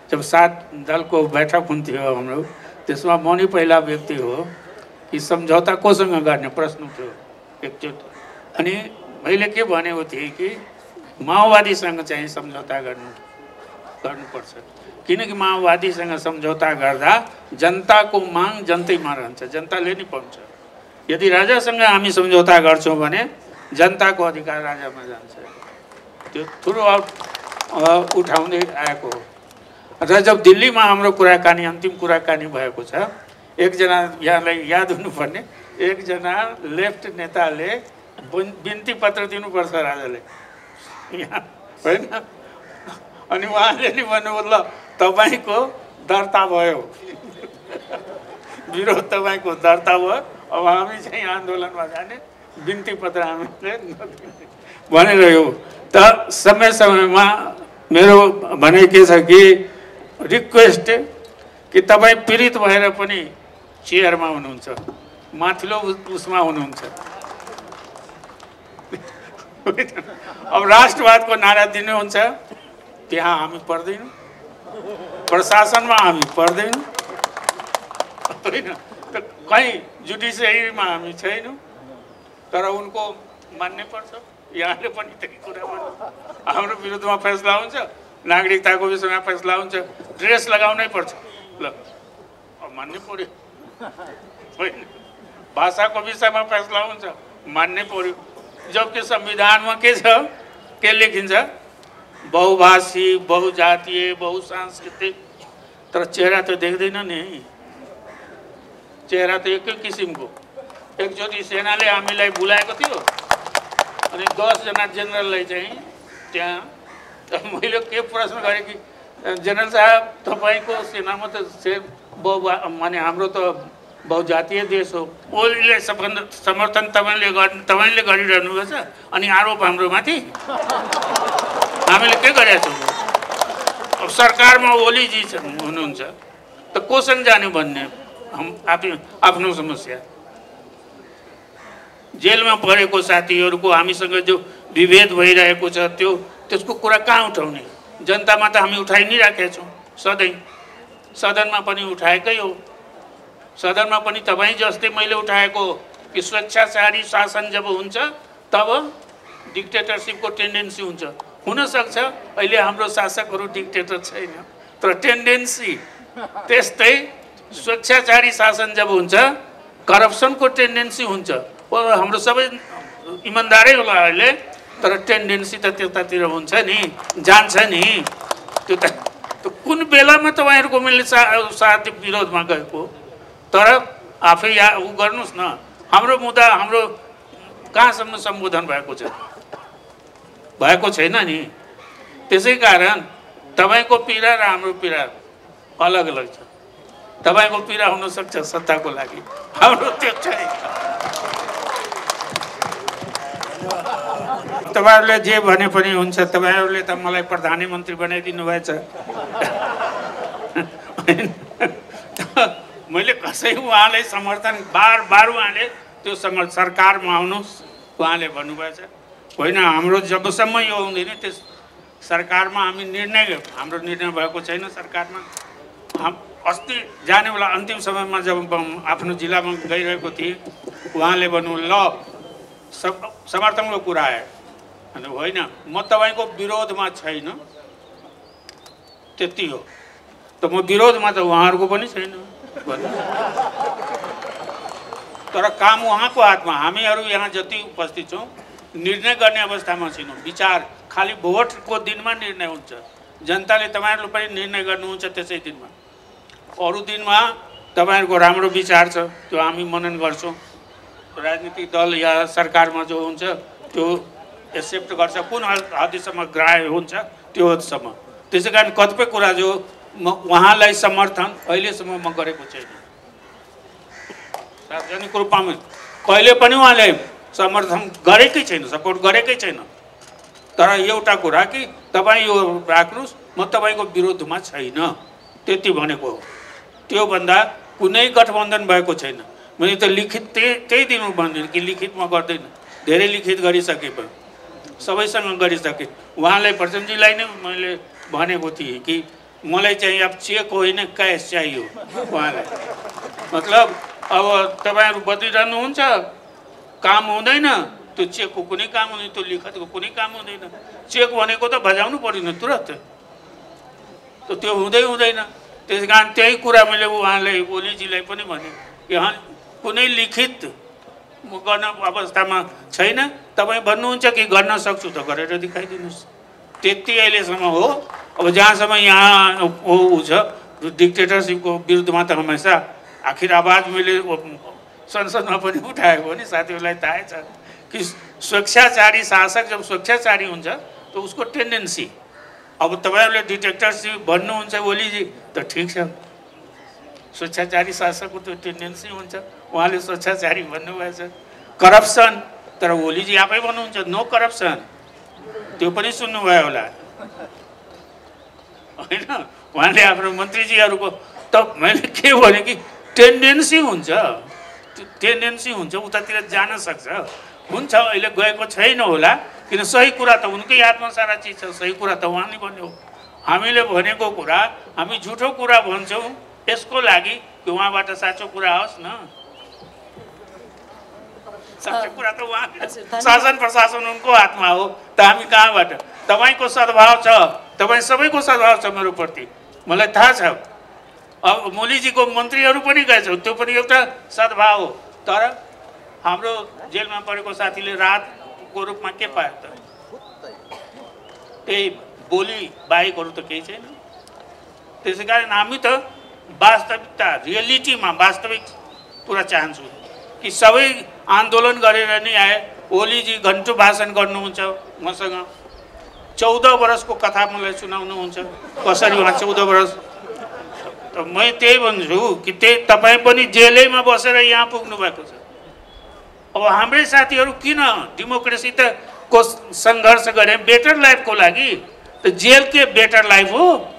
जब 7 दलको बैठक हुन्थ्यो हाम्रो, त्यसमा म नै पहिला व्यक्ति हो कि सम्झौता कोसँग गर्ने प्रश्न थियो एकचोटि। अनि मैले के भनेको थिएँ कि माओवादीसँग चाहिँ सम्झौता गर्नुपर्छ, किनकि माओवादीसँग सम्झौता गर्दा जनताको माग जनतैमा रहन्छ, जनताले नै पाउँछ। यदि राजासँग हामी सम्झौता गर्छौँ भने जनताको अधिकार राजामा जान्छ। त्यो थ्रु आउट उठाउँदै आएको हो। र जब दिल्लीमा हाम्रो कुराकानी, अन्तिम कुराकानी भएको छ, एकजना यहाँलाई याद हुनुपर्ने, एकजना लेफ्ट नेताले बिन्ती पत्र दिनुपर्छ राजाले यहाँ, होइन? अनि उहाँले नि भन्नुभयो, ल तपाईँको दर्ता भयो, विरोध तपाईँको दर्ता भयो, अब हामी चाहिँ आन्दोलनमा जाने, बिन्ती पत्र हामीले भनिरह्यो। त समय समयमा मेरो भनाइ के छ कि रिक्वेस्ट कि तपाईँ पीडित भएर पनि चेयरमा हुनुहुन्छ, माथिल्लो उसमा हुनुहुन्छ। अब राष्ट्रवादको नारा दिनुहुन्छ, त्यहाँ हामी पर्दैनौँ, प्रशासनमा हामी पर्दैनौँ, होइन? त कहीँ जुडिसियरीमा हामी छैनौँ, तर उनको मान्नै पर्छ। यहाँले पनि त्यही कुरा भन्नु, हाम्रो विरुद्धमा फैसला हुन्छ, नागरिकताको विषयमा फैसला हुन्छ, ड्रेस लगाउनै पर्छ, ल अब मान्नै पर्यो, होइन? भाषाको विषयमा फैसला हुन्छ, मान्नै पर्यो। जबकि संविधानमा के छ, के लेखिन्छ? बहुभाषी, बहुजातीय, बहुसांस्कृतिक। तर चेहरा त देख्दैन नि, चेहरा त एकै किसिमको। एकचोटि सेनाले हामीलाई बोलाएको थियो, अनि 10 जना जेनरललाई चाहिँ त्यहाँ मैले के प्रश्न गरेँ कि जेनरल साहब तपाईँको सेनामा त माने हाम्रो त बहुजातीय देश हो, ओलीले समर्थन तपाईँले गरिरहनु भएको छ, अनि आरोप हाम्रो माथि हामीले के गरेका छौँ? अब सरकारमा ओलीजी हुनुहुन्छ त कोसँग जाने भन्ने आफ्नो समस्या। जेलमा परेको साथीहरूको हामीसँग जो विभेद भइरहेको छ, त्यसको कुरा कहाँ उठाउने? जनतामा त हामी उठाइ नै राखेका छौँ सधैँ। सदनमा पनि उठाएकै हो। सदनमा पनि तपाईँ जस्तै मैले उठाएको कि स्वेच्छाचारी शासन जब हुन्छ तब डिक्टेटरसिपको टेन्डेन्सी हुन्छ। हुनसक्छ अहिले हाम्रो शासकहरू डिक्टेटर छैन, तर टेन्डेन्सी त्यस्तै स्वेच्छाचारी शासन जब हुन्छ करप्सनको टेन्डेन्सी हुन्छ। हाम्रो सबै इमान्दारै होला अहिले, तर टेन्डेन्सी त त्यतातिर हुन्छ नि, जान्छ नि। त्यो त कुन बेलामा तपाईँहरूको मैले साथ विरोधमा गएको, तर आफै ऊ गर्नुहोस् न। हाम्रो मुद्दा हाम्रो कहाँसम्म सम्बोधन भएको छैन नि। त्यसै कारण तपाईँको पीडा र हाम्रो पीडा अलग अलग छ। तपाईँको पीडा हुनसक्छ सत्ताको लागि, हाम्रो त्यो छैन। तपाईँहरूले जे भने पनि हुन्छ। तपाईँहरूले त मलाई प्रधानमन्त्री बनाइदिनु भएछ। मैले कसै उहाँले समर्थन बार उहाँले त्यो सरकारमा आउनुहोस् उहाँले भन्नुभएछ। होइन, हाम्रो जबसम्म यो हुँदैन त्यस सरकारमा हामी हाम्रो निर्णय भएको छैन सरकारमा। अस्ति जाने बेला अन्तिम समयमा जब आफ्नो जिल्लामा गइरहेको थिएँ, उहाँले भन्नु ल समर्थनको कुरा आयो अनि होइन म तपाईँको विरोधमा छैन, त्यति हो। त म विरोधमा त उहाँहरूको पनि छैन, तर काम उहाँको हातमा। हामीहरू यहाँ जति उपस्थित छौँ निर्णय गर्ने अवस्थामा छैनौँ। विचार खालि भोटको दिनमा निर्णय हुन्छ। जनताले तपाईँहरूले पनि निर्णय गर्नुहुन्छ त्यसै दिनमा। अरू दिनमा तपाईँहरूको राम्रो विचार छ त्यो हामी मनन गर्छौँ। राजनीतिक दल या सरकारमा जो हुन्छ त्यो एक्सेप्ट गर्छ, कुन हदसम्म ग्राह्य हुन्छ त्यो हदसम्म। त्यसै कारण कतिपय कुरा जो उहाँलाई समर्थन अहिलेसम्म म गरेको छैन। सार्वजनिक रूपमा कहिले पनि उहाँले समर्थन गरेकै छैन, सपोर्ट गरेकै छैन। तर एउटा कुरा कि तपाईँ यो राख्नुहोस्, म तपाईँको विरोधमा छैन, त्यति भनेको हो। त्योभन्दा कुनै गठबन्धन भएको छैन। मैले त लिखित त्यही दिनु भन्दिनँ कि लिखित म गर्दैन। धेरै लिखित गरिसके पनि सबैसँग गरिसकेँ। उहाँलाई प्रचण्डजीलाई नै मैले भनेको थिएँ कि मलाई चाहिँ अब चेक होइन क्यास चाहियो उहाँलाई। मतलब अब तपाईँहरू बदलिरहनुहुन्छ, काम हुँदैन, त्यो चेकको कुनै काम हुँदैन, त्यो लिखतको कुनै काम हुँदैन। चेक भनेको त भजाउनु पर्दैन तुरत, त त्यो हुँदैन। त्यस कारण त्यही कुरा मैले उहाँलाई ओलीजीलाई पनि भने, यहाँ कुनै लिखित म गर्न अवस्थामा छैन। तपाईँ भन्नुहुन्छ कि गर्न सक्छु त गरेर देखाइदिनुहोस्, त्यति अहिलेसम्म हो। अब जहाँसम्म यहाँ ऊ छ डिक्टेटरसिपको विरुद्धमा त हमेसा आखिर आवाज मैले संसदमा पनि उठाएको हो नि। साथीहरूलाई थाहै छ कि स्वेच्छाचारी शासक जब स्वेच्छाचारी हुन्छ त उसको टेन्डेन्सी। अब तपाईँहरूले डिक्टेटरसिप भन्नुहुन्छ ओलीजी त ठिक छ, स्वेच्छाचारी शासकको त्यो टेन्डेन्सी हुन्छ। उहाँले स्वेच्छाचारी भन्नुभएछ। करप्सन, तर ओलीजी आफै भन्नुहुन्छ नो करप्सन, त्यो पनि सुन्नुभयो होला होइन। उहाँले आफ्नो मन्त्रीजीहरूको त मैले के भने कि टेन्डेन्सी हुन्छ, टेन्डेन्सी हुन्छ, उतातिर जान सक्छ। हुन्छ अहिले गएको छैन होला, किन सही कुरा त उनकै हातमा सारा चिज छ। सही कुरा त उहाँले भन्यो। हामीले भनेको कुरा हामी झुठो कुरा भन्छौँ यसको लागि कि उहाँबाट साँचो कुरा आओस् न। साँचो कुरा त उहाँ शासन प्रशासन उनको हातमा हो, त हामी कहाँबाट? तपाईँको सद्भाव छ, तपाईँ सबैको सद्भाव छ मेरो प्रति, मलाई थाहा छ। अब मोलीजीको मन्त्रीहरू पनि गएछ, त्यो पनि एउटा सद्भाव हो। तर हाम्रो जेलमा परेको साथीले राहतको रूपमा के पायो त? त्यही बोली बाहेकहरू त केही छैन। त्यसै कारण हामी त वास्तविकता रियालिटीमा वास्तविक कुरा चाहन्छु कि सबै आन्दोलन गरेर नै आए। ओलीजी घन्टो भाषण गर्नुहुन्छ मसँग, 14 वर्षको कथा मलाई सुनाउनुहुन्छ कसरी उहाँ 14 वर्ष। त म त्यही भन्छु कि तपाईँ पनि जेलैमा बसेर यहाँ पुग्नु भएको छ। अब हाम्रै साथीहरू किन डेमोक्रेसी त को सङ्घर्ष गरे बेटर लाइफको लागि, त जेल के बेटर लाइफ हो?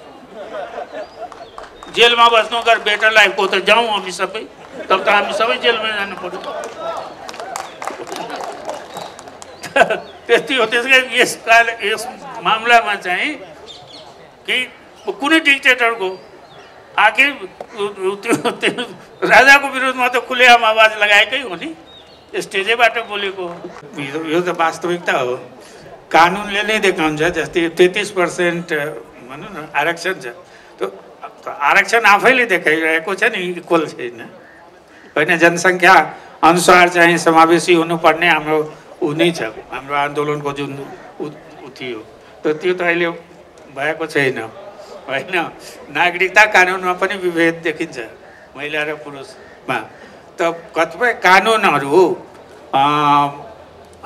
जेलमा बस्नु अगर बेटर लाइफको त जाउँ हामी सबै, तब त हामी सबै जेलमा जानु पर्यो। त्यति हो। त्यसै यस मामलामा चाहिँ कि कुनै डिक्टेटरको आखिर राजाको विरोधमा त खुलेआम आवाज लगाएकै हो नि, स्टेजैबाट बोलेको। यो त वास्तविकता हो। कानुनले नै देखाउँछ, जस्तै 33% भनौँ न आरक्षण छ, त्यो आरक्षण आफैले देखाइरहेको छ नि इक्वल छैन होइन। जनसङ्ख्या अनुसार चाहिँ समावेशी हुनुपर्ने हाम्रो ऊ नै छ, हाम्रो आन्दोलनको जुन ऊ थियो त्यो त अहिले भएको छैन होइन। नागरिकता कानुनमा पनि विभेद देखिन्छ महिला र पुरुषमा। त कतिपय कानुनहरू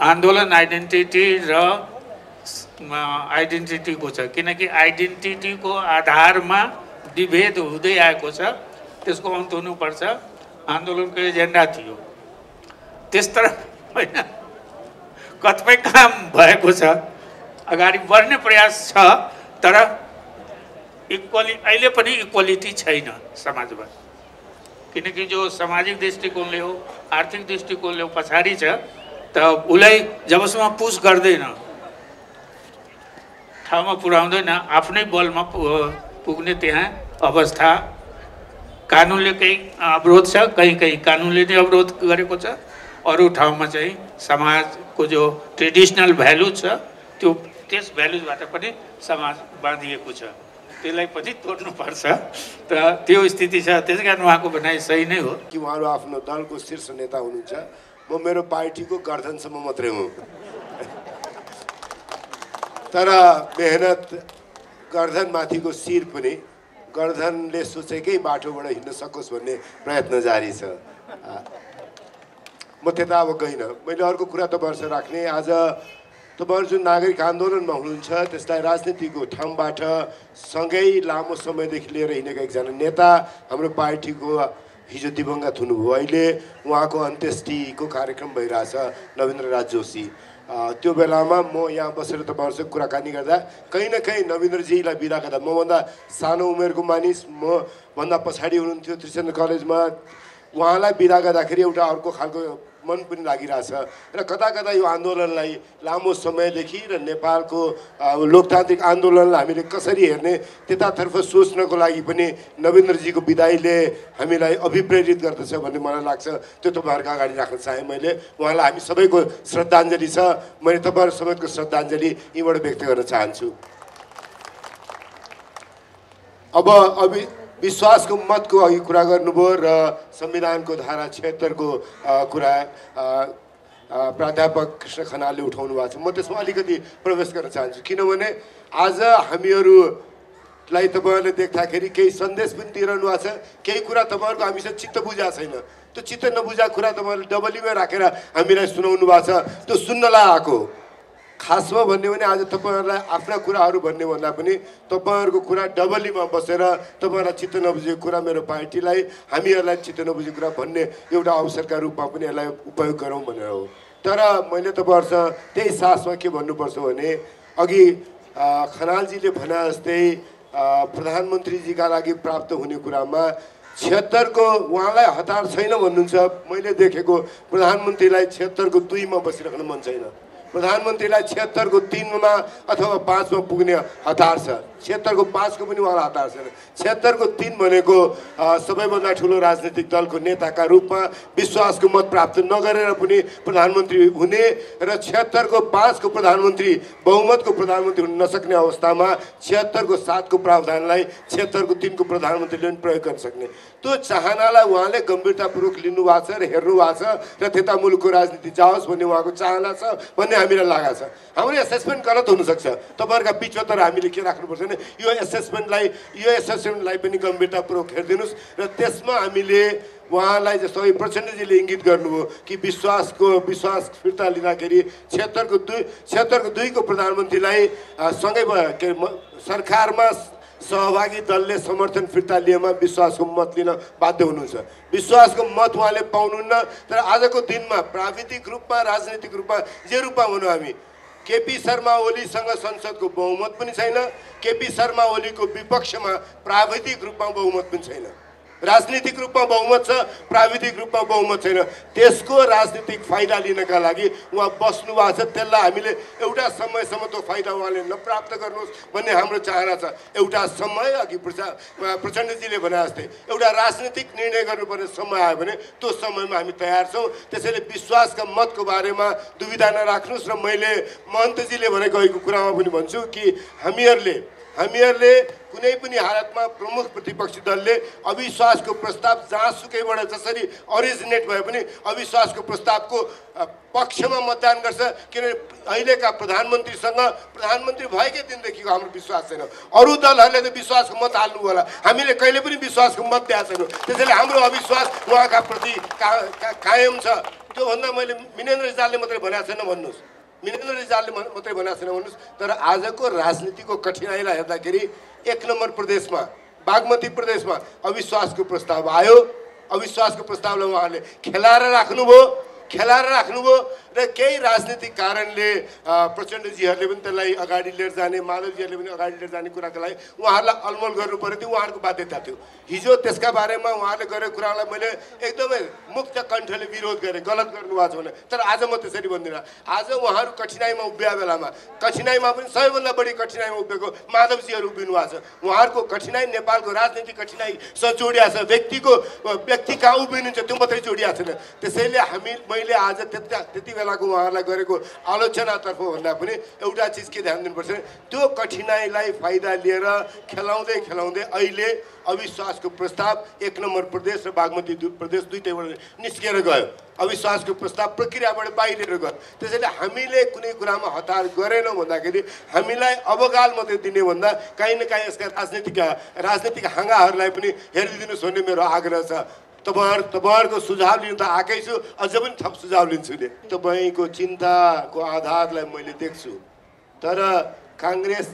आन्दोलन आइडेन्टिटी र आइडेन्टिटीको छ, किनकि आइडेन्टिटीको आधारमा विभेद हुँदै आएको छ, त्यसको अन्त हुनुपर्छ। आन्दोलनको एजेन्डा थियो त्यस तरह होइन। कतिपय काम भएको छ, अगाडि बढ्ने प्रयास छ, तर अहिले पनि इक्वालिटी छैन समाजमा, किनकि जो सामाजिक दृष्टिकोणले हो आर्थिक दृष्टिकोणले पछाडि छ। त उसलाई जबसम्म पुस गर्दैन, ठाउँमा पुर्याउँदैन, आफ्नै बलमा पुग्ने त्यहाँ अवस्था कानुनले केही अवरोध छ, कहीँ कानुनले नै अवरोध गरेको छ। अरू ठाउँमा चाहिँ समाजको जो ट्रेडिसनल भ्यालु छ त्यस भ्यालुजबाट पनि समाज बाँधिएको छ, त्यसलाई पनि तोड्नुपर्छ। त त्यो स्थिति छ, त्यसै कारण उहाँको भनाइ सही नै हो कि उहाँहरू आफ्नो दलको शीर्ष नेता हुनुहुन्छ। म मेरो पार्टीको गर्दनसम्म मात्रै हुँ, तर मेहनत गर्दनमाथिको शिर पनि गर्दनले सोचेकै बाटोबाट हिँड्न सकोस् भन्ने प्रयत्न जारी छ। म त्यता अब गइनँ। मैले अर्को कुरा तपाईँहरूसँग राख्ने, आज तपाईँहरू जुन नागरिक आन्दोलनमा हुनुहुन्छ त्यसलाई राजनीतिको ठाउँबाट सँगै लामो समयदेखि लिएर हिँडेका एकजना नेता हाम्रो पार्टीको हिजो दिवंगत हुनुभयो। अहिले उहाँको अन्त्येष्टिको कार्यक्रम भइरहेछ, नवीन्द्र राज जोशी। त्यो बेलामा म यहाँ बसेर तपाईँहरूसँग कुराकानी गर्दा कहीँ न कहीँ नवीन्द्रजीलाई बिदा गर्दा, मभन्दा सानो उमेरको मानिस, म भन्दा पछाडि हुनुहुन्थ्यो त्रिचन्द्र कलेजमा, उहाँलाई बिदा गर्दाखेरि एउटा अर्को खालको मन पनि लागिरहेछ। र कता कता यो आन्दोलनलाई लामो समयदेखि र नेपालको लोकतान्त्रिक आन्दोलनलाई हामीले कसरी हेर्ने त्यतातर्फ सोच्नको लागि पनि नवीन्द्रजीको विदाईले हामीलाई अभिप्रेरित गर्दछ भन्ने मलाई लाग्छ। त्यो तपाईँहरूको अगाडि राख्न चाहेँ मैले। उहाँलाई हामी सबैको श्रद्धाञ्जली छ। मैले तपाईँहरू सबैको श्रद्धाञ्जली यहीँबाट व्यक्त गर्न चाहन्छु। अब विश्वासको मतको अघि कुरा गर्नुभयो र संविधानको धारा 76 को कुरा प्राध्यापक कृष्ण खनालले उठाउनु भएको छ। म त्यसमा अलिकति प्रवेश गर्न चाहन्छु, किनभने आज हामीहरूलाई तपाईँहरूले देख्दाखेरि केही सन्देश पनि दिइरहनु भएको छ, केही कुरा तपाईँहरूको हामीसँग चित्त बुझाएको छैन। त्यो चित्त नबुझाएको कुरा तपाईँहरूले डबलीमा राखेर हामीलाई सुनाउनु भएको छ, त्यो सुन्नलाई आएको। खासमा भन्ने भने आज तपाईँहरूलाई आफ्ना कुराहरू भन्ने भन्दा पनि तपाईँहरूको कुरा डबलीमा बसेर तपाईँहरूलाई चित्त नबुझेको कुरा मेरो पार्टीलाई, हामीहरूलाई चित्त नबुझेको कुरा भन्ने एउटा अवसरका रूपमा पनि यसलाई उपयोग गरौँ भनेर हो। तर मैले तपाईँहरूसँग त्यही सासमा के भन्नुपर्छ भने, अघि खनालजीले भने जस्तै प्रधानमन्त्रीजीका लागि प्राप्त हुने कुरामा 76 को उहाँलाई हतार छैन भन्नुहुन्छ। मैले देखेको प्रधानमन्त्रीलाई 76 को 2 मा बसिराख्न मन छैन। प्रधानमन्त्रीलाई 76 को 3 मा अथवा 5 मा पुग्ने हतार छ। 76 को 5 को पनि उहाँलाई हतार छैन। 76 को 3 भनेको सबैभन्दा ठुलो राजनीतिक दलको नेताका रूपमा विश्वासको मत प्राप्त नगरेर पनि प्रधानमन्त्री हुने र 76 को 5 को प्रधानमन्त्री बहुमतको प्रधानमन्त्री हुन नसक्ने अवस्थामा 76 को 7 को प्रावधानलाई 76 को 3 को प्रधानमन्त्रीले पनि प्रयोग गर्न सक्ने, त्यो चाहनालाई उहाँले गम्भीरतापूर्वक लिनु भएको छ र हेर्नु भएको छ र त्यता मुलुकको राजनीति जाओस् भन्ने उहाँको चाहना छ भन्ने हामीलाई लागेको छ। हाम्रो एसेसमेन्ट गलत हुनसक्छ, तपाईँहरूका बिचमा, तर हामीले के राख्नुपर्छ भने यो एसेसमेन्टलाई पनि गम्भीरतापूर्वक हेरिदिनुहोस् र त्यसमा हामीले उहाँलाई जस्तो प्रचण्डजीले इङ्गित गर्नुभयो कि विश्वास फिर्ता लिँदाखेरि 76 को 2 को प्रधानमन्त्रीलाई सँगै सरकारमा सहभागी दलले समर्थन फिर्ता लिएमा विश्वासको मत लिन बाध्य हुनुहुन्छ। विश्वासको मत उहाँले पाउनुहुन्न। तर आजको दिनमा प्राविधिक रूपमा, राजनीतिक रूपमा, जे रूपमा भनौँ हामी, केपी शर्मा ओलीसँग संसदको बहुमत पनि छैन, केपी शर्मा ओलीको विपक्षमा प्राविधिक रूपमा बहुमत पनि छैन। राजनीतिक रूपमा बहुमत छ, प्राविधिक रूपमा बहुमत छैन। त्यसको राजनीतिक फाइदा लिनका लागि उहाँ बस्नु भएको छ। त्यसलाई हामीले एउटा समयसम्म त्यो फाइदा उहाँले नप्राप्त गर्नुहोस् भन्ने हाम्रो चाहना छ। एउटा समय अघि प्रचण्डजीले भने जस्तै एउटा राजनीतिक निर्णय गर्नुपर्ने समय आयो भने त्यो समयमा हामी तयार छौँ। त्यसैले विश्वासका मतको बारेमा दुविधा नराख्नुहोस् र मैले महन्तजीले भने गएको कुरामा पनि भन्छु कि हामीहरूले कुनै पनि हालतमा प्रमुख प्रतिपक्षी दलले अविश्वासको प्रस्ताव जहाँसुकैबाट जसरी अरिजिनेट भए पनि अविश्वासको प्रस्तावको पक्षमा मतदान गर्छ। किनभने अहिलेका प्रधानमन्त्री भएकै दिनदेखिको हाम्रो विश्वास छैन। अरू दलहरूले त विश्वासको मत हाल्नु होला, हामीले कहिले पनि विश्वासको मत दिएको छैनौँ। त्यसैले हाम्रो अविश्वास उहाँका प्रति कायम छ। त्योभन्दा मैले मिनेन्द्र रिजालले मात्रै भनेको छैन भन्नुहोस्, मिनेन्द्र रिजालले मात्रै भनेको छैन भन्नुहोस्। तर आजको राजनीतिको कठिनाइलाई हेर्दाखेरि 1 नम्बर प्रदेशमा बागमती प्रदेशमा अविश्वासको प्रस्ताव आयो। अविश्वासको प्रस्तावलाई उहाँहरूले खेलाएर राख्नुभयो र केही राजनीतिक कारणले प्रचण्डजीहरूले पनि त्यसलाई अगाडि लिएर जाने, माधवजीहरूले पनि अगाडि लिएर जाने कुराको लागि उहाँहरूलाई अलमल गर्नु पर्यो। त्यो उहाँहरूको बाध्यता थियो। हिजो त्यसका बारेमा उहाँहरूले गरेको कुरालाई मैले एकदमै मुक्त कण्ठले विरोध गरेँ, गलत गर्नुभएको छ भने। तर आज म त्यसरी भन्दिनँ। आज उहाँहरू कठिनाइमा उभिया बेलामा कठिनाइमा पनि सबैभन्दा बढी कठिनाइमा उभिएको माधवजीहरू उभिनु भएको छ। उहाँहरूको कठिनाइ नेपालको राजनीतिक कठिनाइसँग जोडिया छ। व्यक्ति कहाँ उभिनुहुन्छ त्यो मात्रै जोडिया छैन। त्यसैले मैले आज त्यति बेलाको उहाँहरूलाई गरेको आलोचनातर्फ भन्दा पनि एउटा चिज के ध्यान दिनुपर्छ, त्यो कठिनाइलाई फाइदा लिएर खेलाउँदै अहिले अविश्वासको प्रस्ताव 1 नम्बर प्रदेश र बागमती प्रदेश दुईटैबाट निस्किएर गयो। अविश्वासको प्रस्ताव प्रक्रियाबाट बाहिर गयो। त्यसैले हामीले कुनै कुरामा हतार गरेनौँ भन्दाखेरि हामीलाई अवगाल मात्रै दिने भन्दा काहीँ न काहीँ यसका राजनीतिक हाँगाहरूलाई पनि हेरिदिनुहोस् भन्ने मेरो आग्रह छ। तपाईँहरूको सुझाव लिनु त आएकै छु, अझ पनि थप सुझाव लिन्छु नि। तपाईँको चिन्ताको आधारलाई मैले देख्छु। तर काङ्ग्रेस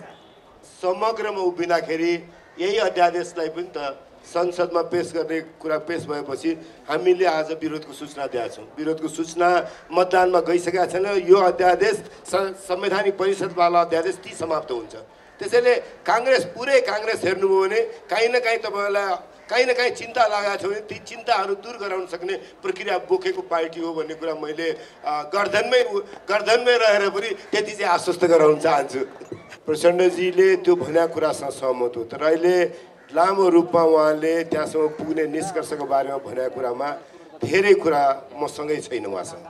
समग्रमा उभिँदाखेरि यही अध्यादेशलाई पनि त संसदमा पेश गर्ने कुरा पेश भएपछि हामीले आज विरोधको सूचना दिएका छौँ। विरोधको सूचना मतदानमा गइसकेका छैन। यो अध्यादेश संवैधानिक परिषदवाला अध्यादेश ती समाप्त हुन्छ। त्यसैले पुरै काङ्ग्रेस हेर्नुभयो भने काहीँ न काहीँ तपाईँलाई काहीँ न काहीँ चिन्ता लागेको छ भने ती चिन्ताहरू दूर गराउन सक्ने प्रक्रिया बोकेको पार्टी हो भन्ने कुरा मैले गर्दनमै रहेर पनि त्यति चाहिँ आश्वस्त गराउन चाहन्छु। प्रचण्डजीले त्यो भनेको कुरासँग सहमत हो। तर अहिले लामो रूपमा उहाँले त्यहाँसम्म पुग्ने निष्कर्षको बारेमा भनेको कुरामा धेरै कुरा मसँगै छैन उहाँसँग।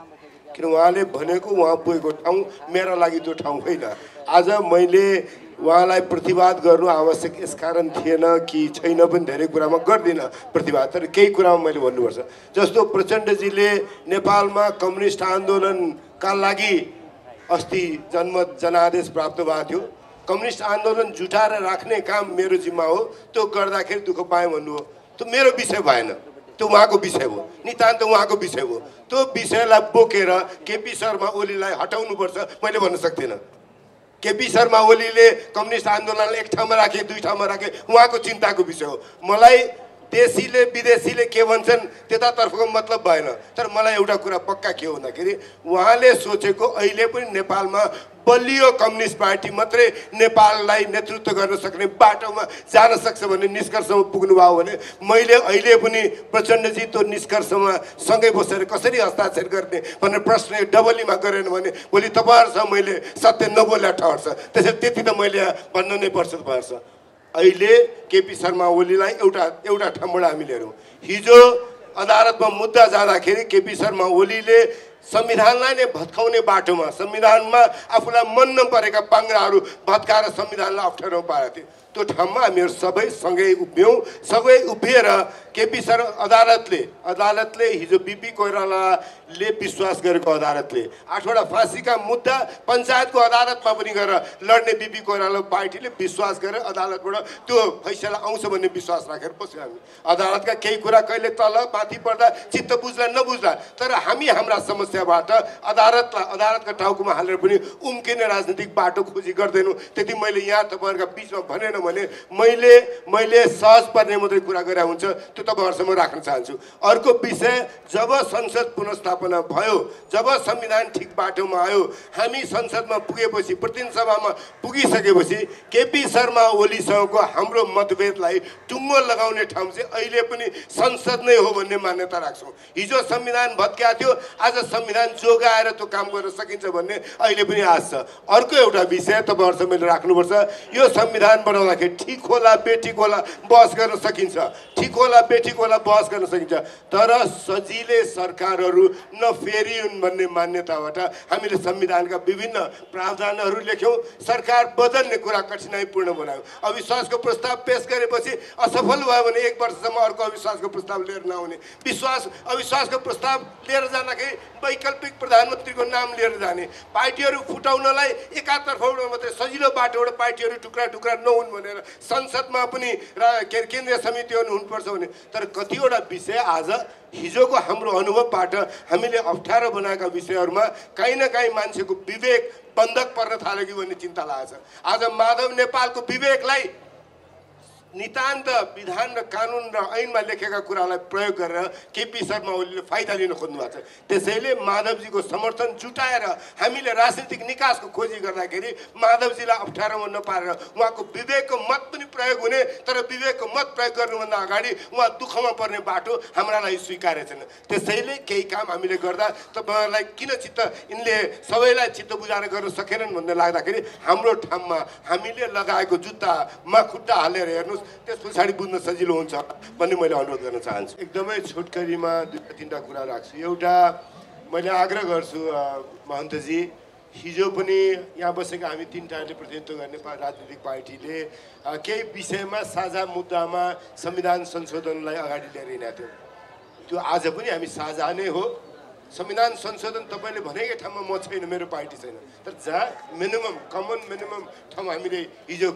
किन उहाँले भनेको उहाँ पुगेको ठाउँ मेरा लागि त्यो ठाउँ होइन। आज मैले उहाँलाई प्रतिवाद गर्नु आवश्यक यसकारण थिएन कि छैन पनि धेरै कुरामा गर्दिनँ प्रतिवाद। तर केही कुरामा मैले भन्नुपर्छ। जस्तो प्रचण्डजीले नेपालमा कम्युनिस्ट आन्दोलनका लागि अस्ति जनादेश प्राप्त भएको थियो। कम्युनिस्ट आन्दोलन जुटाएर राख्ने काम मेरो जिम्मा हो। त्यो गर्दाखेरि दुःख पाएँ भन्नु हो, त्यो मेरो विषय भएन, त्यो उहाँको विषय हो, नितान्त उहाँको विषय हो। त्यो विषयलाई बोकेर केपी शर्मा ओलीलाई हटाउनुपर्छ मैले भन्न सक्दिनँ। केपी शर्मा ओलीले कम्युनिस्ट आन्दोलनलाई एक ठाउँमा राखे, दुई ठाउँमा राखे, उहाँको चिन्ताको विषय हो। मलाई देशीले विदेशीले के भन्छन् त्यतातर्फको मतलब भएन। तर मलाई एउटा कुरा पक्का के हो भन्दाखेरि उहाँले सोचेको अहिले पनि नेपालमा बलियो कम्युनिस्ट पार्टी मात्रै नेपाललाई नेतृत्व गर्न सक्ने बाटोमा जान सक्छ भन्ने निष्कर्षमा पुग्नुभयो भने मैले अहिले पनि प्रचण्डजी त्यो निष्कर्षमा सँगै बसेर कसरी हस्ताक्षर गर्ने भन्ने प्रश्न डबलीमा गरेन भने भोलि तपाईँहरूसँग मैले सत्य नबोल्या ठहर्छ। त्यसैले त्यति त मैले भन्नु नै पर्छ तपाईँहरूसँग। अहिले केपी शर्मा ओलीलाई एउटा ठाउँबाट हामीले हेरौँ। हिजो अदालतमा मुद्दा जाँदाखेरि केपी शर्मा ओलीले संविधानलाई नै भत्काउने बाटोमा संविधानमा आफूलाई मन नपरेका पाङ्ग्राहरू भत्काएर संविधानलाई अप्ठ्यारो पारेको थियो। त्यो ठाउँमा हामीहरू सबै सँगै उभियौँ। सबै उभिएर केपी अदालतले हिजो बिपी कोइरालाले विश्वास गरेको अदालतले 8वटा फाँसीका मुद्दा पञ्चायतको अदालतमा पनि गएर लड्ने बिपी कोइराला पार्टीले विश्वास गरेर अदालतबाट त्यो फैसला आउँछ भन्ने विश्वास राखेर बस्यौँ हामी। अदालतका केही कुरा कहिले तल माथि पर्दा चित्त बुझ्ला नबुझ्ला, तर हामी हाम्रा समस्या समस्याबाट अदालतका टाउकोमा हालेर पनि उम्किने राजनीतिक बाटो खोजी गर्दैनौँ। त्यति मैले यहाँ तपाईँहरूका बिचमा भनेन भने मैले सहज पर्ने मात्रै कुरा गरे हुन्छ, त्यो तपाईँहरूसम्म राख्न चाहन्छु। अर्को विषय, जब संसद पुनर्स्थापना भयो, जब संविधान ठिक बाटोमा आयो, हामी संसदमा पुगेपछि, प्रतिनिधि सभामा पुगिसकेपछि केपी शर्मा ओलीसँगको हाम्रो मतभेदलाई टुङ्गो लगाउने ठाउँ चाहिँ अहिले पनि संसद नै हो भन्ने मान्यता राख्छौँ। हिजो संविधान भत्किएको थियो, आज संविधान जोगाएर त्यो काम गर्न सकिन्छ भन्ने अहिले पनि आश छ। अर्को एउटा विषय तपाईँहरूसँग मैले राख्नुपर्छ, यो संविधान बनाउँदाखेरि ठिक होला बेठिक होला बहस गर्न सकिन्छ, ठिक होला बेठिक होला बहस गर्न सकिन्छ, तर सजिलै सरकारहरू नफेरिउन् भन्ने मान्यताबाट हामीले संविधानका विभिन्न प्रावधानहरू लेख्यौँ। सरकार बदल्ने कुरा कठिनाइपूर्ण बनायौँ। अविश्वासको प्रस्ताव पेश गरेपछि असफल भयो भने 1 वर्षसम्म अर्को अविश्वासको प्रस्ताव लिएर नआउने, अविश्वासको प्रस्ताव लिएर जाँदाखेरि वैकल्पिक प्रधानमन्त्रीको नाम लिएर जाने, पार्टीहरू फुटाउनलाई एकातर्फबाट मात्रै सजिलो बाटोबाट पार्टीहरू टुक्रा टुक्रा नहुन् भनेर संसदमा पनि केन्द्रीय समितिहरू हुनुपर्छ भने, तर कतिवटा विषय आज हिजोको हाम्रो अनुभवबाट हामीले अप्ठ्यारो बनाएका विषयहरूमा काहीँ न काहीँ मान्छेको विवेक बन्धक पर्न थाल्यो कि भन्ने चिन्ता लागेको छ। आज माधव नेपालको विवेकलाई नितान्त विधान र कानुन र ऐनमा लेखेका कुरालाई प्रयोग गरेर केपी शर्मा ओलीले फाइदा लिन खोज्नु भएको छ। त्यसैले माधवजीको समर्थन जुटाएर हामीले राजनीतिक निकासको खोजी गर्दाखेरि माधवजीलाई अप्ठ्यारोमा नपारेर उहाँको विवेकको मत पनि प्रयोग हुने, तर विवेकको मत प्रयोग गर्नुभन्दा अगाडि उहाँ दुःखमा पर्ने बाटो हाम्रा लागि स्वीकार्य छैन। त्यसैले केही काम हामीले गर्दा तपाईँहरूलाई किन यिनले सबैलाई चित्त बुझाएर गर्न सकेनन् भन्ने लाग्दाखेरि हाम्रो ठाउँमा हामीले लगाएको जुत्तामा खुट्टा हालेर हेर्नु, त्यस पछाडि बुझ्न सजिलो हुन्छ भन्ने मैले अनुरोध गर्न चाहन्छु। एकदमै छोटकरीमा 2-3टा कुरा राख्छु। एउटा, मैले आग्रह गर्छु महन्तजी, हिजो पनि यहाँ बसेका हामी 3टाले प्रतिनिधित्व गर्ने राजनीतिक पार्टीले केही विषयमा साझा मुद्दामा संविधान संशोधनलाई अगाडि लिएर हिँडेका थियौँ। त्यो आज पनि हामी साझा नै हो। संविधान संशोधन तपाईँले भनेकै ठाउँमा म छैन, मेरो पार्टी छैन, तर जहाँ कमन मिनिमम ठाउँ हामीले हिजो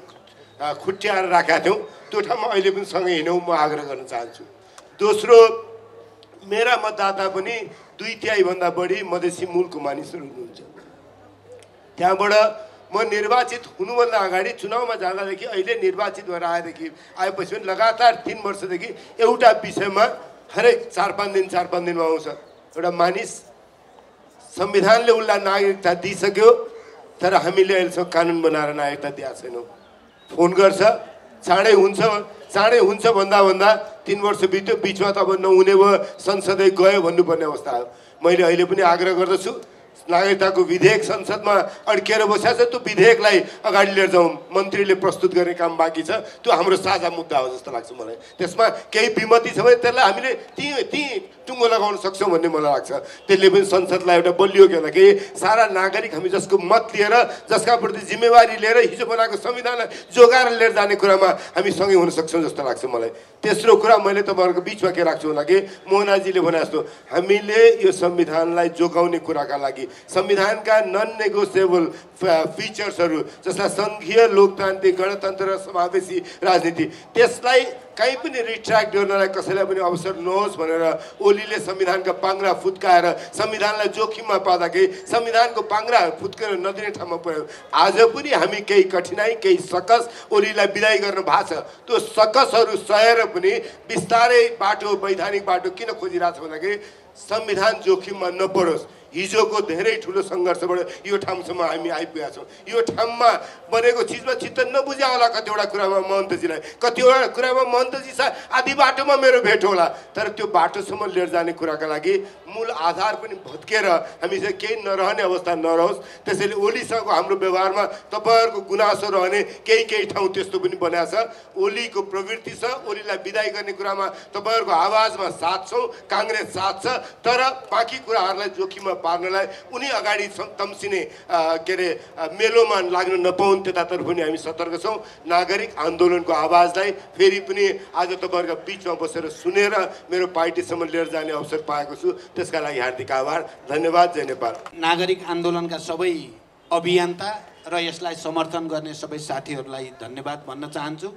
खुट्याएर राखेका थियौँ, त्यो ठाउँमा अहिले पनि सँगै हिँडौँ म आग्रह गर्न चाहन्छु। दोस्रो, मेरा मतदाता पनि 2/3 बढी मधेसी मूलको मानिसहरू हुनुहुन्छ। त्यहाँबाट म निर्वाचित हुनुभन्दा अगाडि चुनावमा जाँदादेखि अहिले निर्वाचित भएर आएपछि पनि लगातार 3 वर्षदेखि एउटा विषयमा हरेक 4-5 दिनमा आउँछ। एउटा मानिस संविधानले उसलाई नागरिकता दिइसक्यो, तर हामीले अहिलेसम्म कानुन बनाएर नागरिकता दिएको छैनौँ। फोन गर्छ, चाँडै हुन्छ भन्दा 3 वर्ष बित्यो, बिचमा त अब नहुने भयो, संसदै गयो भन्नुपर्ने अवस्था आयो। मैले अहिले पनि आग्रह गर्दछु, नागरिकताको विधेयक संसदमा अड्किएर बसेको छ, त्यो विधेयकलाई अगाडि लिएर जाउँ। मन्त्रीले प्रस्तुत गर्ने काम बाँकी छ, त्यो हाम्रो साझा मुद्दा हो जस्तो लाग्छ मलाई। त्यसमा केही विमति छ भने त्यसलाई हामीले ती टुङ्गो लगाउन सक्छौँ भन्ने मलाई लाग्छ। त्यसले पनि संसदलाई एउटा बलियो के होला कि सारा नागरिक हामी जसको मत लिएर, जसका प्रति जिम्मेवारी लिएर हिजो बनाएको संविधानलाई जोगाएर लिएर जाने कुरामा हामी सँगै हुन सक्छौँ जस्तो लाग्छ मलाई। तेस्रो कुरा, मैले तपाईँहरूको बिचमा के राख्छु होला कि मोहनाजीले भने जस्तो हामीले यो संविधानलाई जोगाउने कुराका लागि संविधानका नन नेगोसिएबल फिचर्सहरू जसलाई सङ्घीय लोकतान्त्रिक गणतन्त्र र समावेशी राजनीति, त्यसलाई कहीँ पनि रिट्र्याक्ट गर्नलाई कसैलाई पनि अवसर नहोस् भनेर ओलीले संविधानका पाङ्ग्रा फुत्काएर संविधानलाई जोखिममा पार्दाखेरि संविधानको पाङ्ग्रा फुत्केर नदिने ठाउँमा पुर्यायो। आज पनि हामी केही कठिनाइ, केही सकस ओलीलाई विदाई गर्न भएको छ। त्यो सकसहरू सहेर पनि बिस्तारै बाटो, वैधानिक बाटो किन खोजिरहेको छ भन्दाखेरि संविधान जोखिममा नपरोस्। हिजोको धेरै ठुलो सङ्घर्षबाट यो ठाउँसम्म हामी आइपुगेका छौँ। यो ठाउँमा बनेको चिजमा चित्त नबुझ्या होला कतिवटा कुरामा महन्तजीलाई, कतिवटा कुरामा महन्तजी आधी बाटोमा मेरो भेट होला, तर त्यो बाटोसम्म लिएर जाने कुराका लागि मूल आधार पनि भत्केर हामी चाहिँ केही नरहने अवस्था नरहोस्। त्यसैले ओलीसँगको हाम्रो व्यवहारमा तपाईँहरूको गुनासो रहने केही ठाउँ त्यस्तो पनि बनाएको छ। ओलीको प्रवृत्ति छ, ओलीलाई विदाई गर्ने कुरामा तपाईँहरूको आवाजमा साथ छौँ, काङ्ग्रेस साथ छ, तर बाँकी कुराहरूलाई जोखिममा पार्नलाई उनी अगाडि तम्सिने मेलोमा लाग्न नपाउन्, त्यतातर्फ पनि हामी सतर्क छौँ। नागरिक आन्दोलनको आवाजलाई फेरि पनि आज तपाईँहरूका बिचमा बसेर सुनेर मेरो पार्टीसम्म लिएर जाने अवसर पाएको छु, त्यसका लागि हार्दिक आभार, धन्यवाद। जय नेपाल। नागरिक आन्दोलनका सबै अभियन्ता र यसलाई समर्थन गर्ने सबै साथीहरूलाई धन्यवाद भन्न चाहन्छु।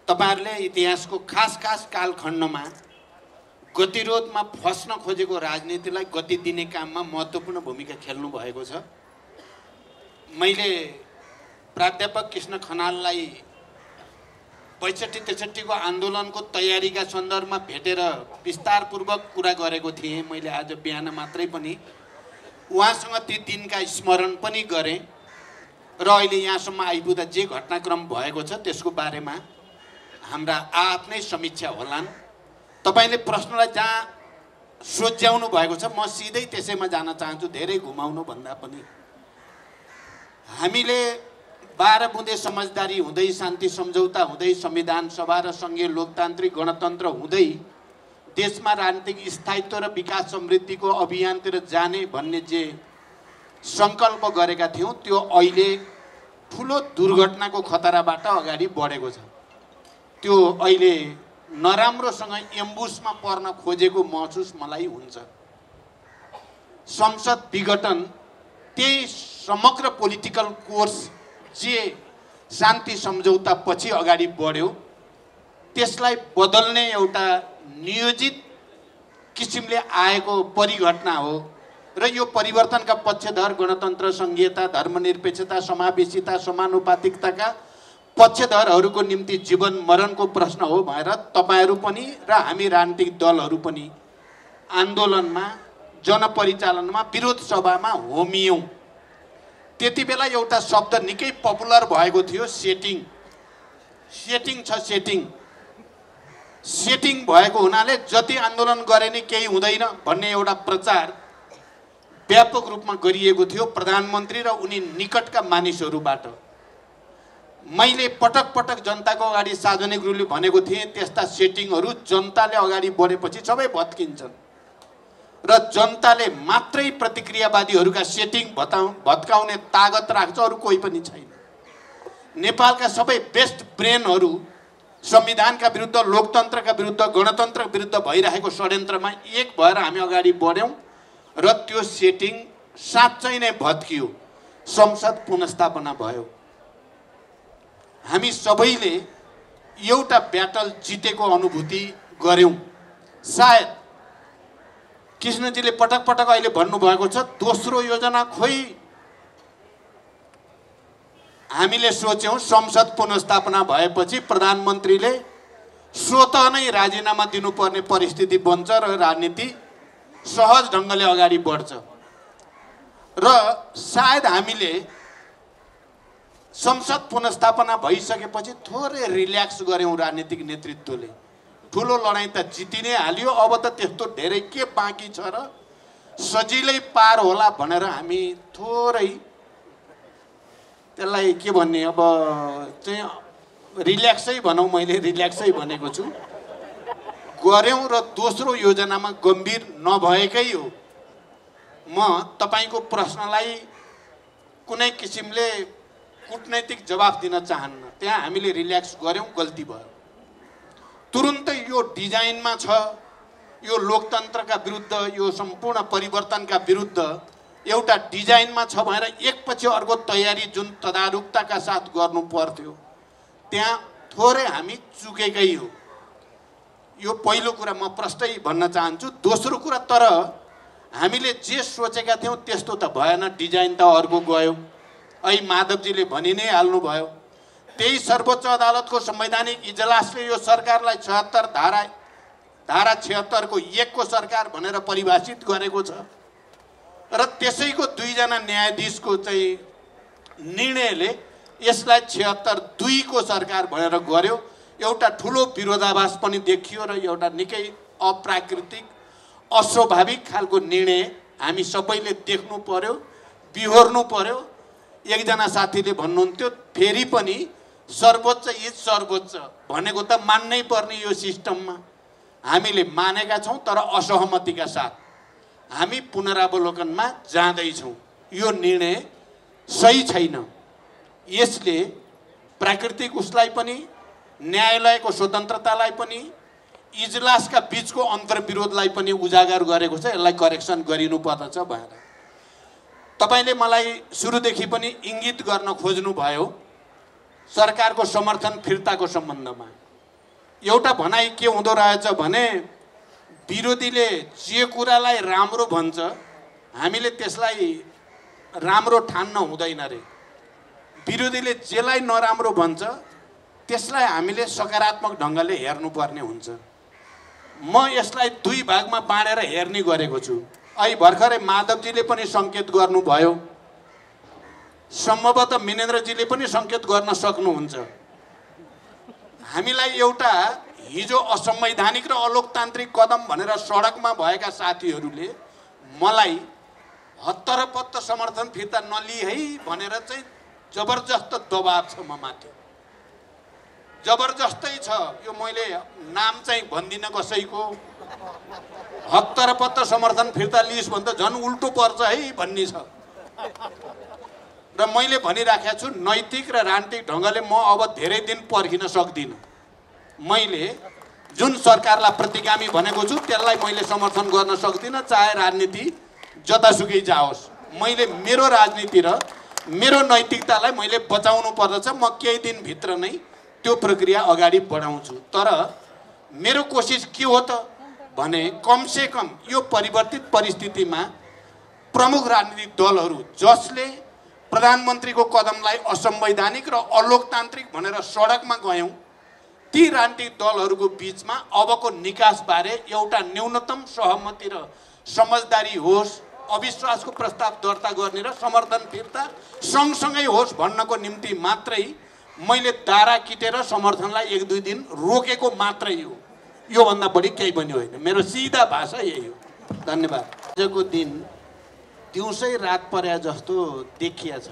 तपाईँहरूले इतिहासको खास कालखण्डमा गतिरोधमा फस्न खोजेको राजनीतिलाई गति दिने काममा महत्त्वपूर्ण भूमिका खेल्नु भएको छ। मैले प्राध्यापक कृष्ण खनाललाई ६५-६३ को आन्दोलनको तयारीका सन्दर्भमा भेटेर विस्तारपूर्वक कुरा गरेको थिएँ। मैले आज बिहान मात्रै पनि उहाँसँग ती दिनका स्मरण पनि गरेँ र अहिले यहाँसम्म आइपुग्दा जे घटनाक्रम भएको छ त्यसको बारेमा हाम्रा आफ्नै समीक्षा होलान्। तपाईले प्रश्नलाई जहाँ सोच्याउनु भएको छ म सिधै त्यसैमा जान चाहन्छु, धेरै घुमाउनु भन्दा पनि। हामीले 12 बुँदे समझदारी हुँदै, शान्ति सम्झौता हुँदै, संविधान सभा र सङ्घीय लोकतान्त्रिक गणतन्त्र हुँदै देशमा राजनीतिक स्थायित्व र विकास समृद्धिको अभियानतिर जाने भन्ने जे सङ्कल्प गरेका थियौँ त्यो अहिले ठुलो दुर्घटनाको खतराबाट अगाडि बढेको छ। त्यो अहिले नराम्रोसँग एम्बुसमा पर्न खोजेको महसुस मलाई हुन्छ। संसद विघटन त्यही समग्र पोलिटिकल कोर्स जे शान्ति सम्झौता पछि अगाडि बढ्यो त्यसलाई बदल्ने एउटा नियोजित किसिमले आएको परिघटना हो र यो परिवर्तनका पक्षधर गणतन्त्र, संघीयता, धर्मनिरपेक्षता, समावेशिता, समानुपातिकताका पक्षधरहरूको निम्ति जीवन मरणको प्रश्न हो भएर तपाईहरू पनि र हामी राजनीतिक दलहरू पनि आन्दोलनमा, जनपरिचालनमा, विरोध सभामा होमियौँ। त्यति बेला एउटा शब्द निकै पपुलर भएको थियो, सेटिङ। सेटिङ छ, सेटिङ। सेटिङ भएको हुनाले जति आन्दोलन गरे नि केही हुँदैन भन्ने एउटा प्रचार व्यापक रूपमा गरिएको थियो प्रधानमन्त्री र उनी निकटका मानिसहरूबाट। मैले पटक पटक जनताको अगाडि सार्वजनिक रूपले भनेको थिएँ त्यस्ता सेटिङहरू जनताले अगाडि बढेपछि सबै भत्किन्छन् र जनताले मात्रै प्रतिक्रियावादीहरूका सेटिङ भत्काउने तागत राख्छ, अरू कोही पनि छैन। नेपालका सबै बेस्ट ब्रेनहरू संविधानका विरुद्ध, लोकतन्त्रका विरुद्ध, गणतन्त्रका विरुद्ध भइरहेको षड्यन्त्रमा एक भएर हामी अगाडि बढ्यौँ र त्यो सेटिङ साँच्चै नै भत्कियो। संसद पुनर्स्थापना भयो। हामी सबैले एउटा ब्याटल जितेको अनुभूति गर्यौँ। सायद कृष्णजीले पटक पटक अहिले भन्नुभएको छ दोस्रो योजना खोइ हामीले सोच्यौँ संसद पुनर्स्थापना भएपछि प्रधानमन्त्रीले स्वतः नै राजीनामा दिनुपर्ने परिस्थिति बन्छ र राजनीति सहज ढङ्गले अगाडि बढ्छ र सायद हामीले संसद पुनर्स्थापना भइसकेपछि थोरै रिल्याक्स गर्यौँ। राजनीतिक नेतृत्वले ठुलो लडाइँ त जिति नै हाल्यो, अब त त्यस्तो धेरै के बाँकी छ र सजिलै पार होला भनेर हामी थोरै त्यसलाई के भन्ने अब चाहिँ रिल्याक्सै भनौँ, मैले रिल्याक्सै भनेको छु, गर्यौँ र दोस्रो योजनामा गम्भीर नभएकै हो। म तपाईँको प्रश्नलाई कुनै किसिमले कूटनैतिक जवाफ दिन चाहन्न। त्यहाँ हामीले रिल्याक्स गर्यौँ, गल्ती भयो। तुरुन्तै यो डिजाइनमा छ, यो लोकतन्त्रका विरुद्ध, यो सम्पूर्ण परिवर्तनका विरुद्ध एउटा डिजाइनमा छ भनेर एकपछि अर्को तयारी जुन तदारुकताका साथ गर्नु पर्थ्यो त्यहाँ थोरै हामी चुकेकै हो। यो पहिलो कुरा म प्रष्टै भन्न चाहन्छु। दोस्रो कुरा, तर हामीले जे सोचेका थियौँ त्यस्तो त भएन, डिजाइन त अर्को गयो। अहिले माधवजीले भनि नै हाल्नुभयो। त्यही सर्वोच्च अदालतको संवैधानिक इजलासले यो सरकारलाई 76 धारा 76 को 1 को सरकार भनेर परिभाषित गरेको छ र त्यसैको 2 जना न्यायाधीशको चाहिँ निर्णयले यसलाई 76(2) को सरकार भनेर गर्यो। एउटा ठुलो विरोधाभास पनि देखियो र एउटा निकै अप्राकृतिक, अस्वाभाविक खालको निर्णय हामी सबैले देख्नु पर्यो, बिहोर्नु पर्यो। एकजना साथीले भन्नुहुन्थ्यो फेरि पनि सर्वोच्च इज सर्वोच्च भनेको त मान्नै पर्ने यो सिस्टममा। हामीले मानेका छौँ तर असहमतिका साथ हामी पुनरावलोकनमा जाँदैछौँ। यो निर्णय सही छैन। यसले प्राकृतिक उसलाई पनि, न्यायालयको स्वतन्त्रतालाई पनि, इजलासका बीचको अन्तर्विरोधलाई पनि उजागर गरेको छ। यसलाई करेक्सन गरिनुपर्दछ भनेर तपाईले मलाई सुरुदेखि पनि इङ्गित गर्न खोज्नुभयो सरकारको समर्थन फिर्ताको सम्बन्धमा। एउटा भनाइ के हुँदो रहेछ भने विरोधीले जे कुरालाई राम्रो भन्छ हामीले त्यसलाई राम्रो ठान्न हुँदैन रे। विरोधीले जेलाई नराम्रो भन्छ त्यसलाई हामीले सकारात्मक ढङ्गले हेर्नुपर्ने हुन्छ। म यसलाई दुई भागमा बाँडेर हेर्ने गरेको छु। अहिले भर्खरै माधवजीले पनि सङ्केत गर्नुभयो, सम्भवतः मिनेन्द्रजीले पनि सङ्केत गर्न सक्नुहुन्छ। हामीलाई एउटा हिजो असंवैधानिक र अलोकतान्त्रिक कदम भनेर सडकमा भएका साथीहरूले मलाई हत्तरपत्त समर्थन फिर्ता नलिए है भनेर चाहिँ जबरजस्त दबाब छ म माथि, जबरजस्तै छ। यो मैले नाम चाहिँ भन्दिनँ कसैको। हत्तरपत्त समर्थन फिर्ता लिइस् भने त झन् उल्टो पर्छ है भन्ने छ। र मैले भनिराखेको छु नैतिक र राजनीतिक ढङ्गले म अब धेरै दिन पर्खिन सक्दिनँ। मैले जुन सरकारलाई प्रतिगामी भनेको छु त्यसलाई मैले समर्थन गर्न सक्दिनँ, चाहे राजनीति जतासुकै जाओस्। मैले मेरो राजनीति र मेरो नैतिकतालाई मैले बचाउनु पर्दछ। म केही दिनभित्र नै त्यो प्रक्रिया अगाडि बढाउँछु। तर मेरो कोसिस के हो त भने कमसे कम यो परिवर्तित परिस्थितिमा प्रमुख राजनीतिक दलहरू जसले प्रधानमन्त्रीको कदमलाई असंवैधानिक र अलोकतान्त्रिक भनेर सडकमा गयौँ, ती राजनीतिक दलहरूको बिचमा अबको निकासबारे एउटा न्यूनतम सहमति र समझदारी होस्, अविश्वासको प्रस्ताव दर्ता गर्ने र समर्थन फिर्ता सँगसँगै होस् भन्नको निम्ति मात्रै मैले दारा किटेर समर्थनलाई एक दुई दिन रोकेको मात्रै हो। योभन्दा बढी केही पनि होइन। मेरो सिधा भाषा यही हो। धन्यवाद। आजको दिन दिउँसै रात पर्या जस्तो देखिया छ।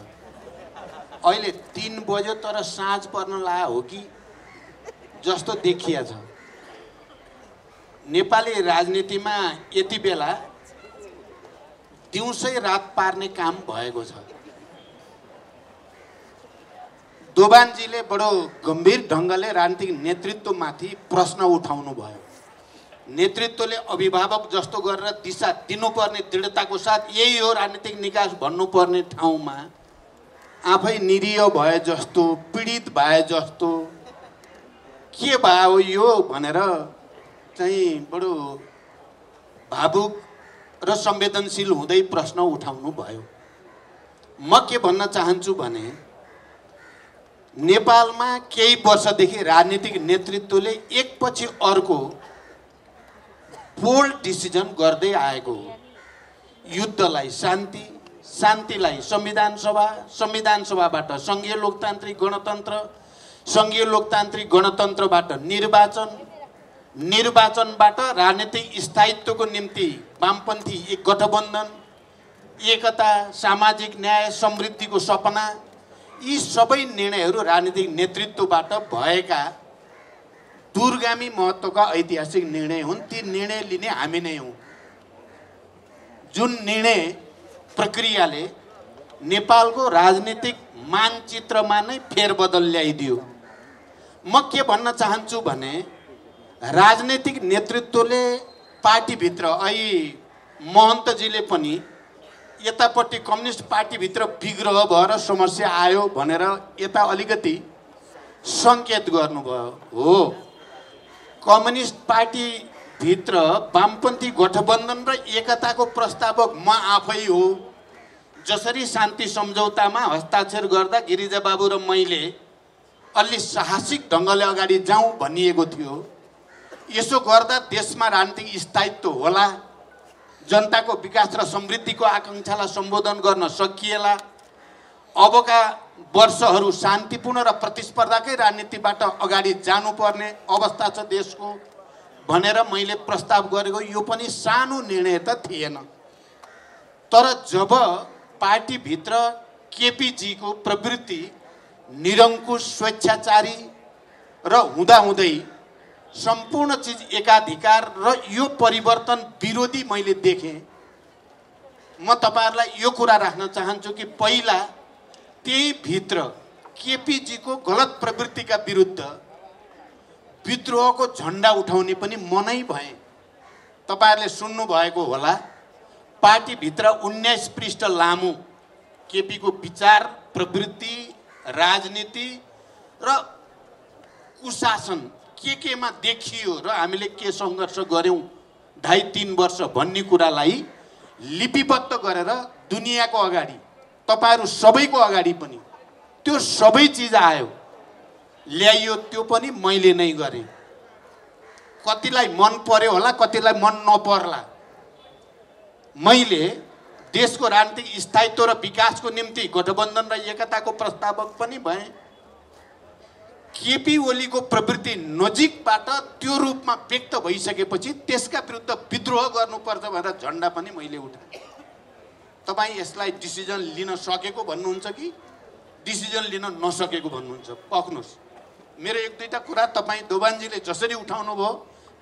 अहिले 3 बज्यो तर साँझ पर्न लाग्यो हो कि जस्तो देखिया छ। नेपाली राजनीतिमा यति बेला दिउँसै रात पार्ने काम भएको छ। दोभानजीले बडो गम्भीर ढङ्गले राजनीतिक नेतृत्वमाथि प्रश्न उठाउनु भयो। नेतृत्वले अभिभावक जस्तो गरेर दिशा दिनुपर्ने दृढताको साथ यही हो राजनीतिक निकास भन्नुपर्ने ठाउँमा आफै निरीह भए जस्तो, पीडित भए जस्तो के भयो यो भनेर चाहिँ बडो भावुक र संवेदनशील हुँदै प्रश्न उठाउनु भयो। म के भन्न चाहन्छु भने नेपालमा केही वर्षदेखि राजनीतिक नेतृत्वले एकपछि अर्को बोल्ड डिसिजन गर्दै आएको हो। युद्धलाई शान्ति, शान्तिलाई संविधान सभा, संविधान सभाबाट सङ्घीय लोकतान्त्रिक गणतन्त्र, सङ्घीय लोकतान्त्रिक गणतन्त्रबाट निर्वाचन, निर्वाचनबाट राजनीतिक स्थायित्वको निम्ति वामपन्थी एक गठबन्धन, एकता, सामाजिक न्याय, समृद्धिको सपना, यी सबै निर्णयहरू राजनीतिक नेतृत्वबाट भएका दूरगामी महत्त्वका ऐतिहासिक निर्णय हुन्। ती निर्णय लिने हामी नै हौँ। जुन निर्णय प्रक्रियाले नेपालको राजनीतिक मानचित्रमा नै फेरबदल ल्याइदियो। म के भन्न चाहन्छु भने राजनीतिक नेतृत्वले पार्टीभित्र अहिले महन्तजीले पनि यतापट्टि कम्युनिस्ट पार्टीभित्र विग्रह भएर समस्या आयो भनेर यता अलिकति सङ्केत गर्नुभयो। हो, कम्युनिस्ट पार्टीभित्र वामपन्थी गठबन्धन र एकताको प्रस्तावक म आफै हो। जसरी शान्ति सम्झौतामा हस्ताक्षर गर्दा गिरिजाबाबु र मैले अलि साहसिक ढङ्गले अगाडि जाउँ भनिएको थियो। यसो गर्दा देशमा राजनीतिक स्थायित्व होला, जनताको विकास र समृद्धिको आकाङ्क्षालाई सम्बोधन गर्न सकिएला, अबका वर्षहरू शान्तिपूर्ण र प्रतिस्पर्धाकै राजनीतिबाट अगाडि जानुपर्ने अवस्था छ देशको भनेर मैले प्रस्ताव गरेको। यो पनि सानो निर्णय त थिएन। तर जब पार्टीभित्र केपीजीको प्रवृत्ति निरङ्कुश, स्वेच्छाचारी र हुँदाहुँदै सम्पूर्ण चिज एकाधिकार र यो परिवर्तन विरोधी मैले देखेँ, म तपाईहरुलाई यो कुरा राख्न चाहन्छु कि पहिला त्यही भित्र केपीजीको गलत प्रवृत्तिका विरुद्ध विद्रोहको झण्डा उठाउने पनि म नै भएँ। तपाईहरुले सुन्नु भएको होला, पार्टीभित्र 19 पृष्ठ लामो केपीको विचार, प्रवृत्ति, राजनीति र कुशासन केमा देखियो र हामीले के सङ्घर्ष गर्यौं 2.5-3 वर्ष भन्ने कुरालाई लिपिबद्ध गरेर दुनियाँको अगाडि तपाईहरु सबैको अगाडि पनि त्यो सबै चिज आयो ल्याइयो। त्यो पनि मैले नै गरेँ। कतिलाई मन पर्यो होला, कतिलाई मन नपर्ला। मैले देशको राजनीतिक स्थायित्व र विकासको निम्ति गठबन्धन र एकताको प्रस्तावक पनि भएँ। केपी ओलीको प्रवृत्ति नजिकबाट त्यो रूपमा व्यक्त भइसकेपछि त्यसका विरुद्ध विद्रोह गर्नुपर्छ भनेर झण्डा पनि मैले उठाएँ। तपाईँ यसलाई डिसिजन लिन सकेको भन्नुहुन्छ कि डिसिजन लिन नसकेको भन्नुहुन्छ? पक्नुहोस्। मेरो एक दुईटा कुरा तपाईँ दोभानजीले जसरी उठाउनु भयो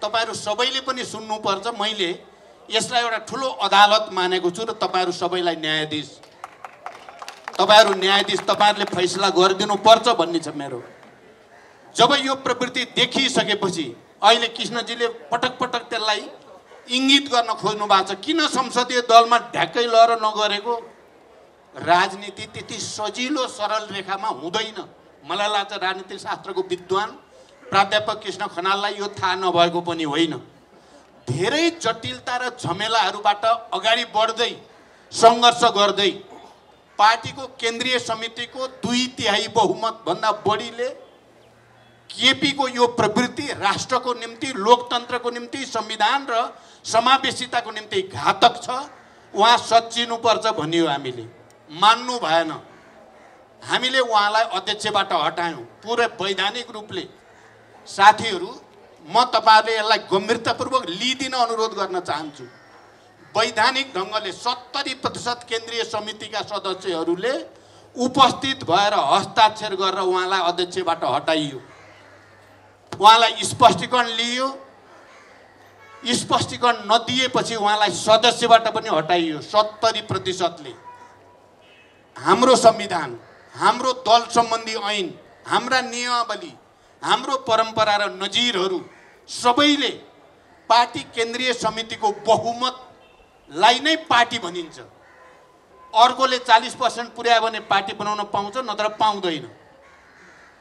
तपाईहरु सबैले पनि सुन्नुपर्छ। मैले यसलाई एउटा ठुलो अदालत मानेको छु र तपाईहरु सबैलाई न्यायाधीश, तपाईहरु न्यायाधीश, तपाईहरुले फैसला गरिदिनु पर्छ भन्ने छ मेरो। जब यो प्रवृत्ति देखिसकेपछि अहिले कृष्णजीले पटक पटक त्यसलाई इंगित गर्न खोज्नु भएको छ। किन संसदीय दलमा ढ्याक्कै लहर नगरेको? राजनीति त्यति सजिलो सरल रेखामा हुँदैन। मलाई लाग्छ राजनीतिक शास्त्रको विद्वान प्राध्यापक कृष्ण खनाललाई यो थाहा नभएको पनि होइन। धेरै जटिलता र झमेलाहरूबाट अगाडि बढ्दै सङ्घर्ष गर्दै पार्टीको केन्द्रीय समितिको 2/3 बहुमत भन्दा बढीले केपीको यो प्रवृत्ति राष्ट्रको निम्ति, लोकतन्त्रको निम्ति, संविधान र समावेशिताको निम्ति घातक छ, उहाँ सच्चिनुपर्छ भनियो। हामीले मान्नु भएन। हामीले उहाँलाई अध्यक्षबाट हटायौँ पुरै वैधानिक रूपले। साथीहरू, म तपाईहरुले यसलाई गम्भीरतापूर्वक लिदिन अनुरोध गर्न चाहन्छु। वैधानिक ढङ्गले 70% केन्द्रीय समितिका सदस्यहरूले उपस्थित भएर हस्ताक्षर गरेर उहाँलाई अध्यक्षबाट हटाइयो। उहाँलाई स्पष्टीकरण लियो। स्पष्टीकरण नदिएपछि उहाँलाई सदस्यबाट पनि हटाइयो 70%ले। हाम्रो संविधान, हाम्रो दल सम्बन्धी ऐन, हाम्रा नियमावली, हाम्रो परम्परा र नजिरहरू सबैले पार्टी केन्द्रीय समितिको बहुमतलाई नै पार्टी भनिन्छ। अर्कोले 40% पुर्यायो भने पार्टी बनाउन पाउँछ, नत्र पाउँदैन।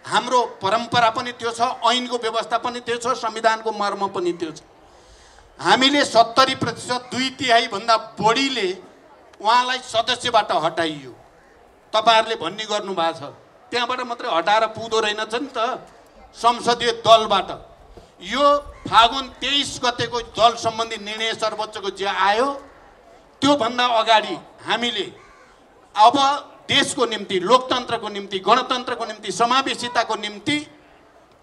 हाम्रो परम्परा पनि त्यो छ, ऐनको व्यवस्था पनि त्यो छ, संविधानको मर्म पनि त्यो छ। हामीले 70% 2/3 भन्दा बढीले उहाँलाई सदस्यबाट हटाइयो। तपाईहरुले भन्ने गर्नु भएको छ त्यहाँबाट मात्रै हटाएर पुग्दो रहेनछ नि त, संसदीय दलबाट। यो फागुन 23 गतेको दल सम्बन्धी निर्णय सर्वोच्चको जे आयो त्यो भन्दा अगाडि हामीले अब देशको निम्ति, लोकतन्त्रको निम्ति, गणतन्त्रको निम्ति, समावेशिताको निम्ति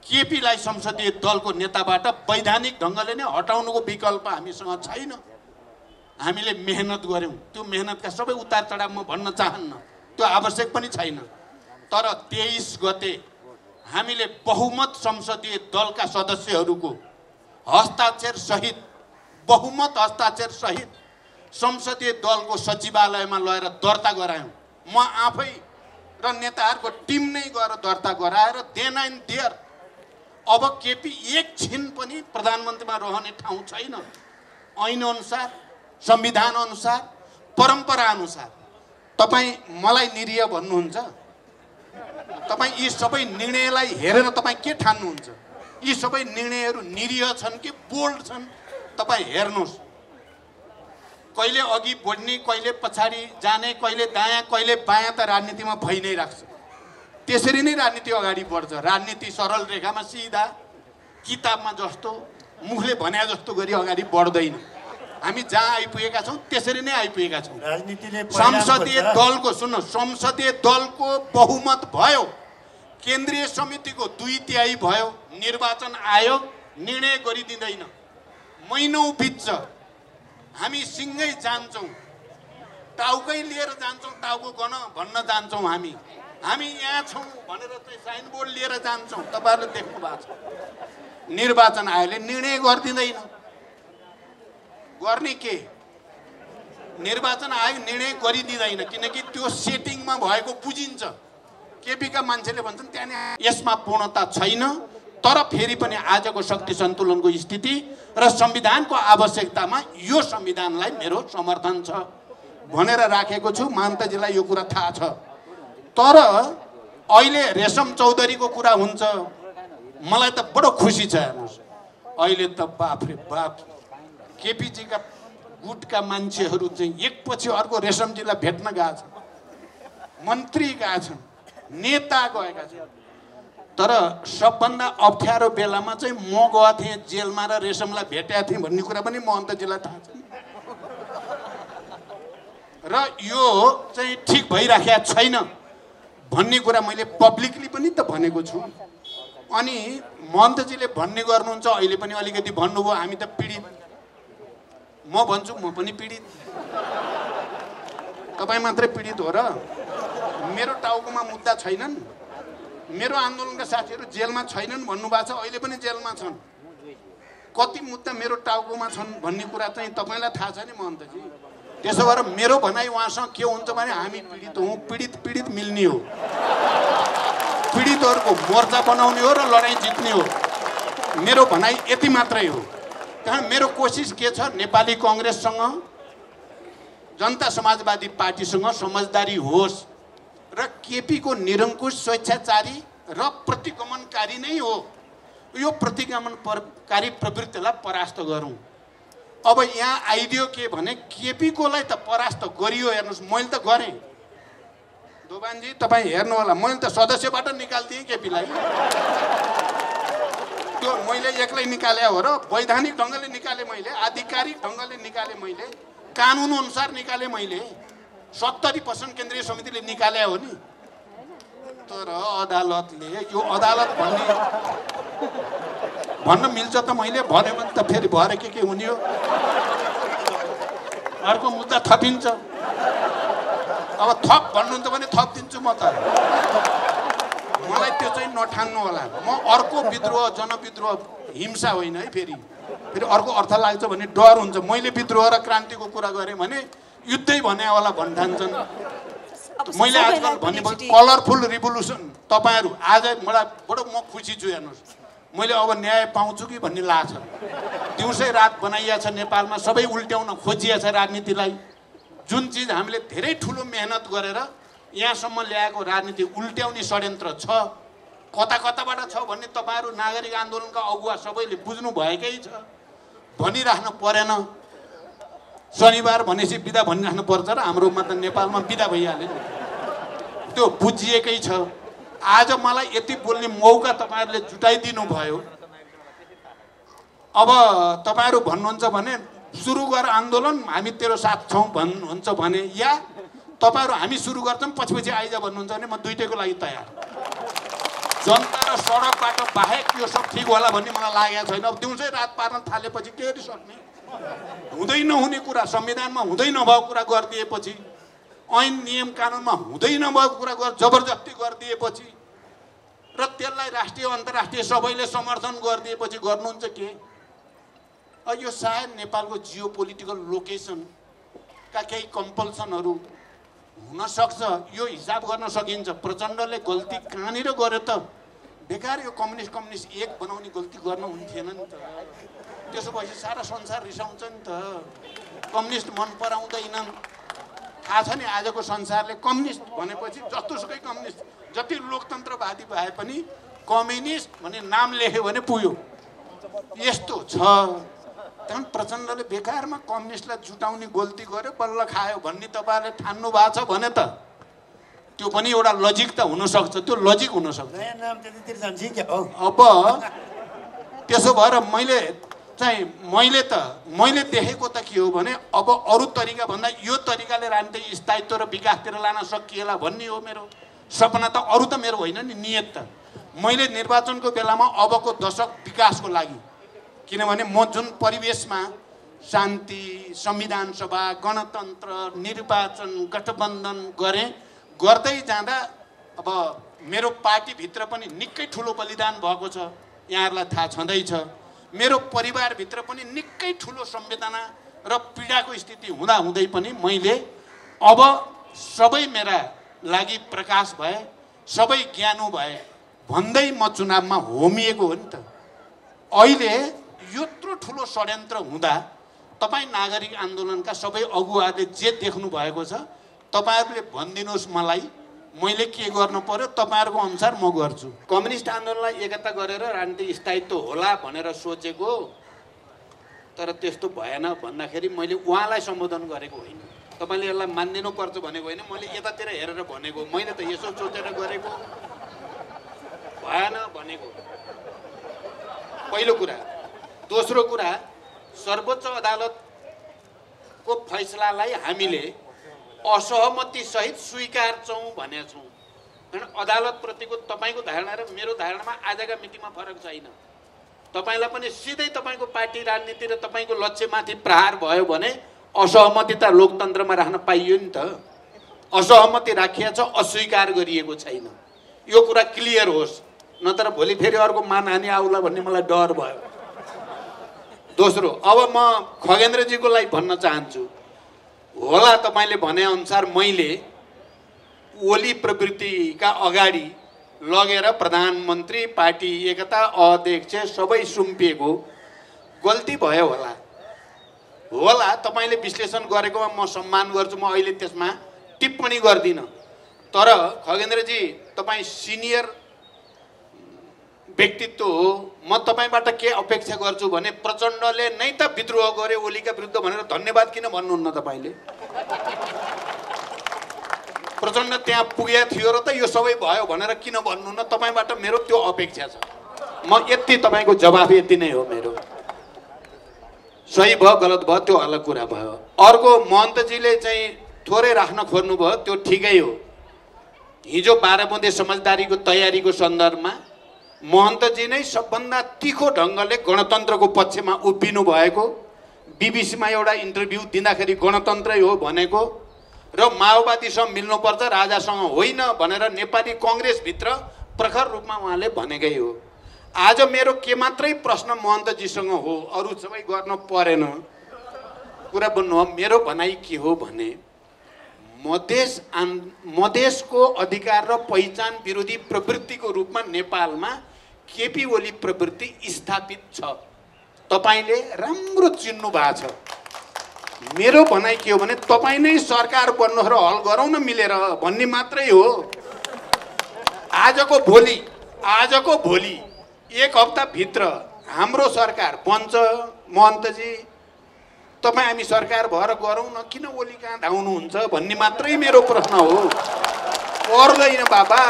केपीलाई संसदीय दलको नेताबाट वैधानिक ढङ्गले नै हटाउनुको विकल्प हामीसँग छैन। हामीले मेहनत गर्यौं। त्यो मेहनतका सबै उतार चढाव म भन्न चाहन्न, त्यो आवश्यक पनि छैन। तर 23 गते हामीले बहुमत संसदीय दलका सदस्यहरूको हस्ताक्षर सहित, बहुमत हस्ताक्षर सहित संसदीय दलको सचिवालयमा लगेर दर्ता गरायौं। म आफै र नेताहरूको टिम नै गएर दर्ता गराएर देन एन्ड देयर अब केपी एकछिन पनि प्रधानमन्त्रीमा रहने ठाउँ छैन। ऐन अनुसार, संविधान अनुसार, परम्परा अनुसार। तपाईँ मलाई निरीह भन्नुहुन्छ? तपाईँ यी सबै निर्णयलाई हेरेर तपाईँ के ठान्नुहुन्छ? यी सबै निर्णयहरू निरीह छन् कि बोल्ड छन्? तपाईँ हेर्नुहोस्। कहिले अघि बढ्ने, कहिले पछाडि जाने, कहिले दायाँ कहिले बायाँ त राजनीतिमा भइ नै राख्छ। त्यसरी नै राजनीति अगाडि बढ्छ। राजनीति सरल रेखामा सिधा किताबमा जस्तो मुखले भन्या जस्तो गरी अगाडि बढ्दैन। हामी जहाँ आइपुगेका छौँ त्यसरी नै आइपुगेका छौँ। संसदीय दलको, सुन्नु, संसदीय दलको बहुमत भयो, केन्द्रीय समितिको 2/3 भयो, निर्वाचन आयोग निर्णय गरिदिँदैन। महिनौँ बित्छ, हामी सिँगै जान्छौँ, टाउकै लिएर जान्छौँ, टाउको भन्न जान्छौँ। हामी यहाँ छौँ भनेर चाहिँ साइनबोर्ड लिएर जान्छौँ। तपाईँहरूले देख्नु भएको छ। निर्वाचन आयोगले निर्णय गरिदिँदैन। गर्ने के? निर्वाचन आयोग निर्णय गरिदिँदैन किनकि त्यो सेटिङमा भएको बुझिन्छ। केपीका मान्छेले भन्छन् त्यहाँ यसमा पूर्णता छैन। तर फेरि पनि आजको शक्ति सन्तुलनको स्थिति र संविधानको आवश्यकतामा यो संविधानलाई मेरो समर्थन छ भनेर राखेको छु। मान्तजीलाई यो कुरा थाहा छ। तर अहिले रेशम चौधरीको कुरा हुन्छ, मलाई त बडो खुसी छ। हेर्नुहोस्, अहिले त बाफ रे बाफ केपीजीका गुटका मान्छेहरू चाहिँ एकपछि अर्को रेशमजीलाई भेट्न गएका छन्, मन्त्री गएका छन्, नेता गएका छन्। तर सबभन्दा अप्ठ्यारो बेलामा चाहिँ म गएको थिएँ जेलमा र रेशमलाई भेटेको थिएँ भन्ने कुरा पनि महन्तजीलाई थाहा छ। र यो चाहिँ ठिक भइराखेको छैन भन्ने कुरा मैले पब्लिकली पनि त भनेको छु। अनि महन्तजीले भन्ने गर्नुहुन्छ, अहिले पनि अलिकति भन्नुभयो हामी त पीडित। म भन्छु म पनि पीडित। तपाईँ मात्रै पीडित हो र? मेरो टाउकोमा मुद्दा छैनन्? मेरो आन्दोलनका साथीहरू जेलमा छैनन् भन्नुभएको छ, अहिले पनि जेलमा छन्। कति मुद्दा मेरो टाउकोमा छन् भन्ने कुरा चाहिँ तपाईँलाई थाहा छ नि महन्तजी। त्यसो भएर मेरो भनाइ उहाँसँग के हुन्छ भने हामी पीडित हौँ, पीडित मिल्ने हो, पीडितहरूको मोर्चा बनाउने हो र लडाइँ जित्ने हो। मेरो भनाइ यति मात्रै हो। त्यहाँ मेरो कोसिस के छ, नेपाली कङ्ग्रेससँग, जनता समाजवादी पार्टीसँग समझदारी होस् र केपीको निरङ्कुश स्वेच्छाचारी र प्रतिगमनकारी नै हो। यो प्रतिगमनकारी प्रवृत्तिलाई परास्त गरौँ। अब यहाँ आइदियो के भने केपीकोलाई त परास्त गरियो। हेर्नुहोस्, मैले त गरेँ दोभानजी, तपाईँ हेर्नु होला, मैले त सदस्यबाट निकालिदिएँ केपीलाई। त्यो मैले एक्लै निकाले हो र? वैधानिक ढङ्गले निकालेँ मैले, आधिकारिक ढङ्गले निकालेँ मैले, कानुन अनुसार निकालेँ मैले। 70% केन्द्रीय समितिले निकाले हो नि। तर अदालतले, यो अदालत भन्न मिल्छ त? मैले भने भने त फेरि भएर के हुने हो? अर्को मुद्दा थपिन्छ। अब थप भन्नुहुन्छ भने थप दिन्छु म त। मलाई त्यो चाहिँ नठान्नु होला। म अर्को विद्रोह, जनविद्रोह हिंसा होइन है। फेरि अर्को अर्थ लाग्छ भने डर हुन्छ। मैले विद्रोह र क्रान्तिको कुरा गरेँ भने युद्धै भने होला भन्ठान्छन्। मैले आजकल भन्ने कलरफुल रिभोल्युसन, तपाईँहरू आज मलाई बडो म खुसी छु। हेर्नुहोस्, मैले अब न्याय पाउँछु कि भन्ने लाग्छ। दिउँसै रात बनाइया छ नेपालमा, सबै उल्ट्याउन खोजिया छ राजनीतिलाई। जुन चिज हामीले धेरै ठुलो मेहनत गरेर यहाँसम्म ल्याएको राजनीति उल्ट्याउने षड्यन्त्र छ, कता कताबाट छ भन्ने तपाईँहरू नागरिक आन्दोलनका अगुवा सबैले बुझ्नु भएकै छ। भनिराख्नु परेन। शनिबार भनेपछि बिदा भनिराख्नु पर्छ र हाम्रोमा त नेपालमा बिदा भइहाल्यो नि। त्यो बुझिएकै छ। आज मलाई यति बोल्ने मौका तपाईँहरूले जुटाइदिनु भयो। अब तपाईँहरू भन्नुहुन्छ भने सुरु गर आन्दोलन, हामी तेरो साथ छौँ भन्नुहुन्छ भने, या तपाईँहरू हामी सुरु गर्छौँ पछि आइज भन्नुहुन्छ भने म दुइटैको लागि तयार। जनता र सडकबाट बाहेक यो सब ठिक होला भन्ने मलाई लागेको छैन। अब दिउँसै रात पार्न थालेपछि के सक्ने? हुँदै नहुने कुरा, संविधानमा हुँदै नभएको कुरा गरिदिएपछि, ऐन नियम कानुनमा हुँदै नभएको कुरा जबरजस्ती गरिदिएपछि र त्यसलाई राष्ट्रिय अन्तर्राष्ट्रिय सबैले समर्थन गरिदिएपछि गर्नुहुन्छ के? यो सायद नेपालको जियो पोलिटिकल लोकेसनका केही कम्पल्सनहरू हुनसक्छ। यो हिसाब गर्न सकिन्छ। प्रचण्डले गल्ती कहाँनिर गर्यो त? बेकार यो कम्युनिस्ट एक बनाउने गल्ती गर्न हुन्थेन नि त। त्यसो भएपछि सारा संसार रिसाउँछ नि त। कम्युनिस्ट मन पराउँदैनन्। थाहा छ नि आजको संसारले कम्युनिस्ट भनेपछि जस्तोसुकै कम्युनिस्ट, जति लोकतन्त्रवादी भए पनि कम्युनिस्ट भन्ने नाम लेख्यो भने पुग्यो। यस्तो छ। त्यहाँ प्रचण्डले बेकारमा कम्युनिस्टलाई जुटाउने गल्ती गर्यो, बल्ल खायो भन्ने तपाईँहरूले ठान्नु भएको छ भने त त्यो पनि एउटा लजिक त हुनसक्छ। त्यो लजिक हुनसक्छ। अब त्यसो भएर मैले देखेको त के हो भने अब अरू तरिका भन्दा यो तरिकाले राजनीतिक स्थायित्व र विकासतिर लान सकिएला भन्ने हो मेरो सपना। त अरू त मेरो होइन नि नियत त। मैले निर्वाचनको बेलामा अबको दशक विकासको लागि, किनभने म जुन परिवेशमा शान्ति, संविधान सभा, गणतन्त्र, निर्वाचन, गठबन्धन गर्दै जाँदा अब मेरो पार्टीभित्र पनि निकै ठुलो बलिदान भएको छ, यहाँहरूलाई थाहा छँदैछ। मेरो परिवारभित्र पनि निकै ठुलो संवेदना र पीडाको स्थिति हुँदै पनि मैले अब सबै मेरा लागि प्रकाश भए, सबै ज्ञानु भए भन्दै म चुनावमा होमिएको हो नि त। अहिले यत्रो ठुलो षड्यन्त्र हुँदा तपाईँ नागरिक आन्दोलनका सबै अगुवाहरूले जे देख्नु भएको छ, तपाईँहरूले भनिदिनुहोस् मलाई, मैले के गर्नु पर्यो, तपाईँहरूको अनुसार म गर्छु। कम्युनिस्ट आन्दोलनलाई एकता गरेर राजनीतिक स्थायित्व होला भनेर सोचेको तर त्यस्तो भएन भन्दाखेरि मैले उहाँलाई सम्बोधन गरेको होइन। तपाईँले यसलाई मानिदिनुपर्छ भनेको होइन, मैले यतातिर हेरेर भनेको, मैले त यसो सोचेर गरेको भएन भनेको पहिलो कुरा। दोस्रो कुरा, सर्वोच्च अदालतको फैसलालाई हामीले असहमति सहित स्वीकार्छौँ भनेका छौँ। कारण अदालतप्रतिको तपाईँको धारणा र मेरो धारणामा आजका मितिमा फरक छैन। तपाईँलाई पनि सिधै तपाईँको पार्टी राजनीति र तपाईँको लक्ष्यमाथि प्रहार भयो भने असहमति त लोकतन्त्रमा राख्न पाइयो नि त। असहमति राखिएको छ, अस्वीकार गरिएको छैन। यो कुरा क्लियर होस्, नत्र भोलि फेरि अर्को मानहानि आउला भन्ने मलाई डर भयो। दोस्रो, अब म खगेन्द्रजीको लागि भन्न चाहन्छु, होला तपाईँले भनेअनुसार मैले ओली प्रवृत्तिका अगाडि लगेर प्रधानमन्त्री, पार्टी एकता अध्यक्ष सबै सुम्पिएको गल्ती भयो होला तपाईँले विश्लेषण गरेकोमा म सम्मान गर्छु। म अहिले त्यसमा टिप्पणी गर्दिनँ। तर खगेन्द्रजी, तपाईँ सिनियर व्यक्तित्व हो। म तपाईँबाट के अपेक्षा गर्छु भने प्रचण्डले नै त विद्रोह गरे ओलीका विरुद्ध भनेर धन्यवाद किन भन्नुहुन्न तपाईँले? प्रचण्ड त्यहाँ पुगेको थियो र त यो सबै भयो भनेर किन भन्नुहुन्न? तपाईँबाट मेरो त्यो अपेक्षा छ। म यति तपाईँको जवाफ यति नै हो मेरो। सही भयो गलत भयो त्यो अलग कुरा भयो। अर्को, महन्तजीले चाहिँ थोरै राख्न खोज्नुभयो, त्यो ठिकै हो। हिजो 12 बुँदे समझदारीको तयारीको सन्दर्भमा महन्तजी नै सबभन्दा तीखो ढङ्गले गणतन्त्रको पक्षमा उभिनु भएको, बिबिसीमा एउटा इन्टरभ्यू दिँदाखेरि गणतन्त्रै हो भनेको र माओवादीसँग मिल्नुपर्छ राजासँग होइन भनेर नेपाली कङ्ग्रेसभित्र प्रखर रूपमा उहाँले भनेकै हो। आज मेरो के मात्रै प्रश्न महन्तजीसँग हो, अरू सबै गर्न परेन। कुरा भन्नु, मेरो भनाइ के हो भने मधेसको अधिकार र पहिचान विरोधी प्रवृत्तिको रूपमा नेपालमा केपी ओली प्रवृत्ति स्थापित छ। तपाईँले राम्रो चिन्नु भएको छ। मेरो भनाइ के हो भने तपाईँ नै सरकार बन्नु र हल गरौँ न मिलेर भन्ने मात्रै हो। आजको भोलि 1 हप्ताभित्र हाम्रो सरकार बन्छ। महन्तजी, तपाईँ हामी सरकार भएर गरौँ न, किन ओली कहाँ धाउनुहुन्छ भन्ने मात्रै मेरो प्रश्न हो। पर्दैन बाबा,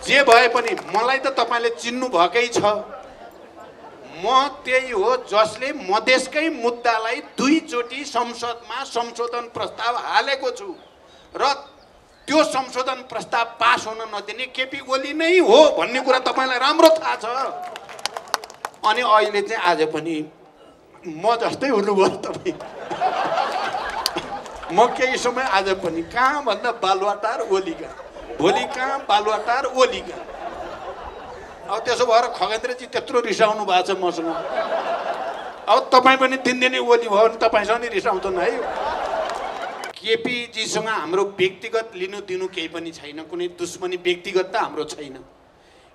जे भए पनि मलाई त तपाईँले चिन्नु भएकै छ। म त्यही हो जसले मधेसकै मुद्दालाई 2 चोटि संसदमा संशोधन प्रस्ताव हालेको छु र त्यो संशोधन प्रस्ताव पास हुन नदिने केपी ओली नै हो भन्ने कुरा तपाईँलाई राम्रो थाहा छ। अनि अहिले चाहिँ आज पनि म जस्तै हुनुभयो तपाईँ। म केही समय आज पनि कहाँ भन्दा बालुवाटार ओलीका, भोलि कहाँ बालुवाटार ओलीका। अब त्यसो भएर खगेन्द्रजी त्यत्रो रिसाउनु भएको छ मसँग। अब तपाईँ पनि दिनदिनै ओली भयो भने तपाईँसँग नि रिसाउँछन् है। केपीजीसँग हाम्रो व्यक्तिगत लिनु दिनु केही पनि छैन, कुनै दुश्मनी व्यक्तिगत त हाम्रो छैन।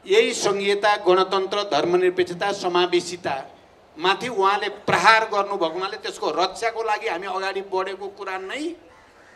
यही संघीयता, गणतन्त्र, धर्मनिरपेक्षता, समावेशिता माथि उहाँले प्रहार गर्नुभएको हुनाले त्यसको रक्षाको लागि हामी अगाडि बढेको कुरा नै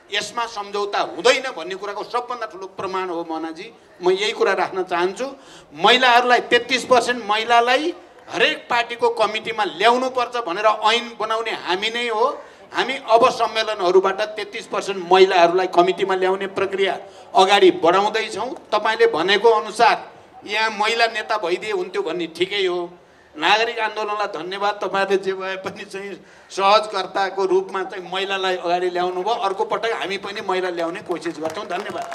यसमा सम्झौता हुँदैन भन्ने कुराको सबभन्दा ठुलो प्रमाण हो। मनाजी, म यही कुरा राख्न चाहन्छु। महिलाहरूलाई 33% महिलालाई हरेक पार्टीको कमिटीमा ल्याउनुपर्छ भनेर ऐन बनाउने हामी नै हो। हामी अब सम्मेलनहरूबाट 33% महिलाहरूलाई कमिटीमा ल्याउने प्रक्रिया अगाडि बढाउँदैछौँ। तपाईँले भनेको अनुसार यहाँ महिला नेता भइदिए हुन्थ्यो भन्ने ठिकै हो। नागरिक आन्दोलनलाई धन्यवाद, तपाईँहरूले जे भए पनि चाहिँ सहजकर्ताको रूपमा चाहिँ महिलालाई अगाडि ल्याउनु भयो। अर्को पटक हामी पनि महिला ल्याउने कोसिस गर्छौँ। धन्यवाद।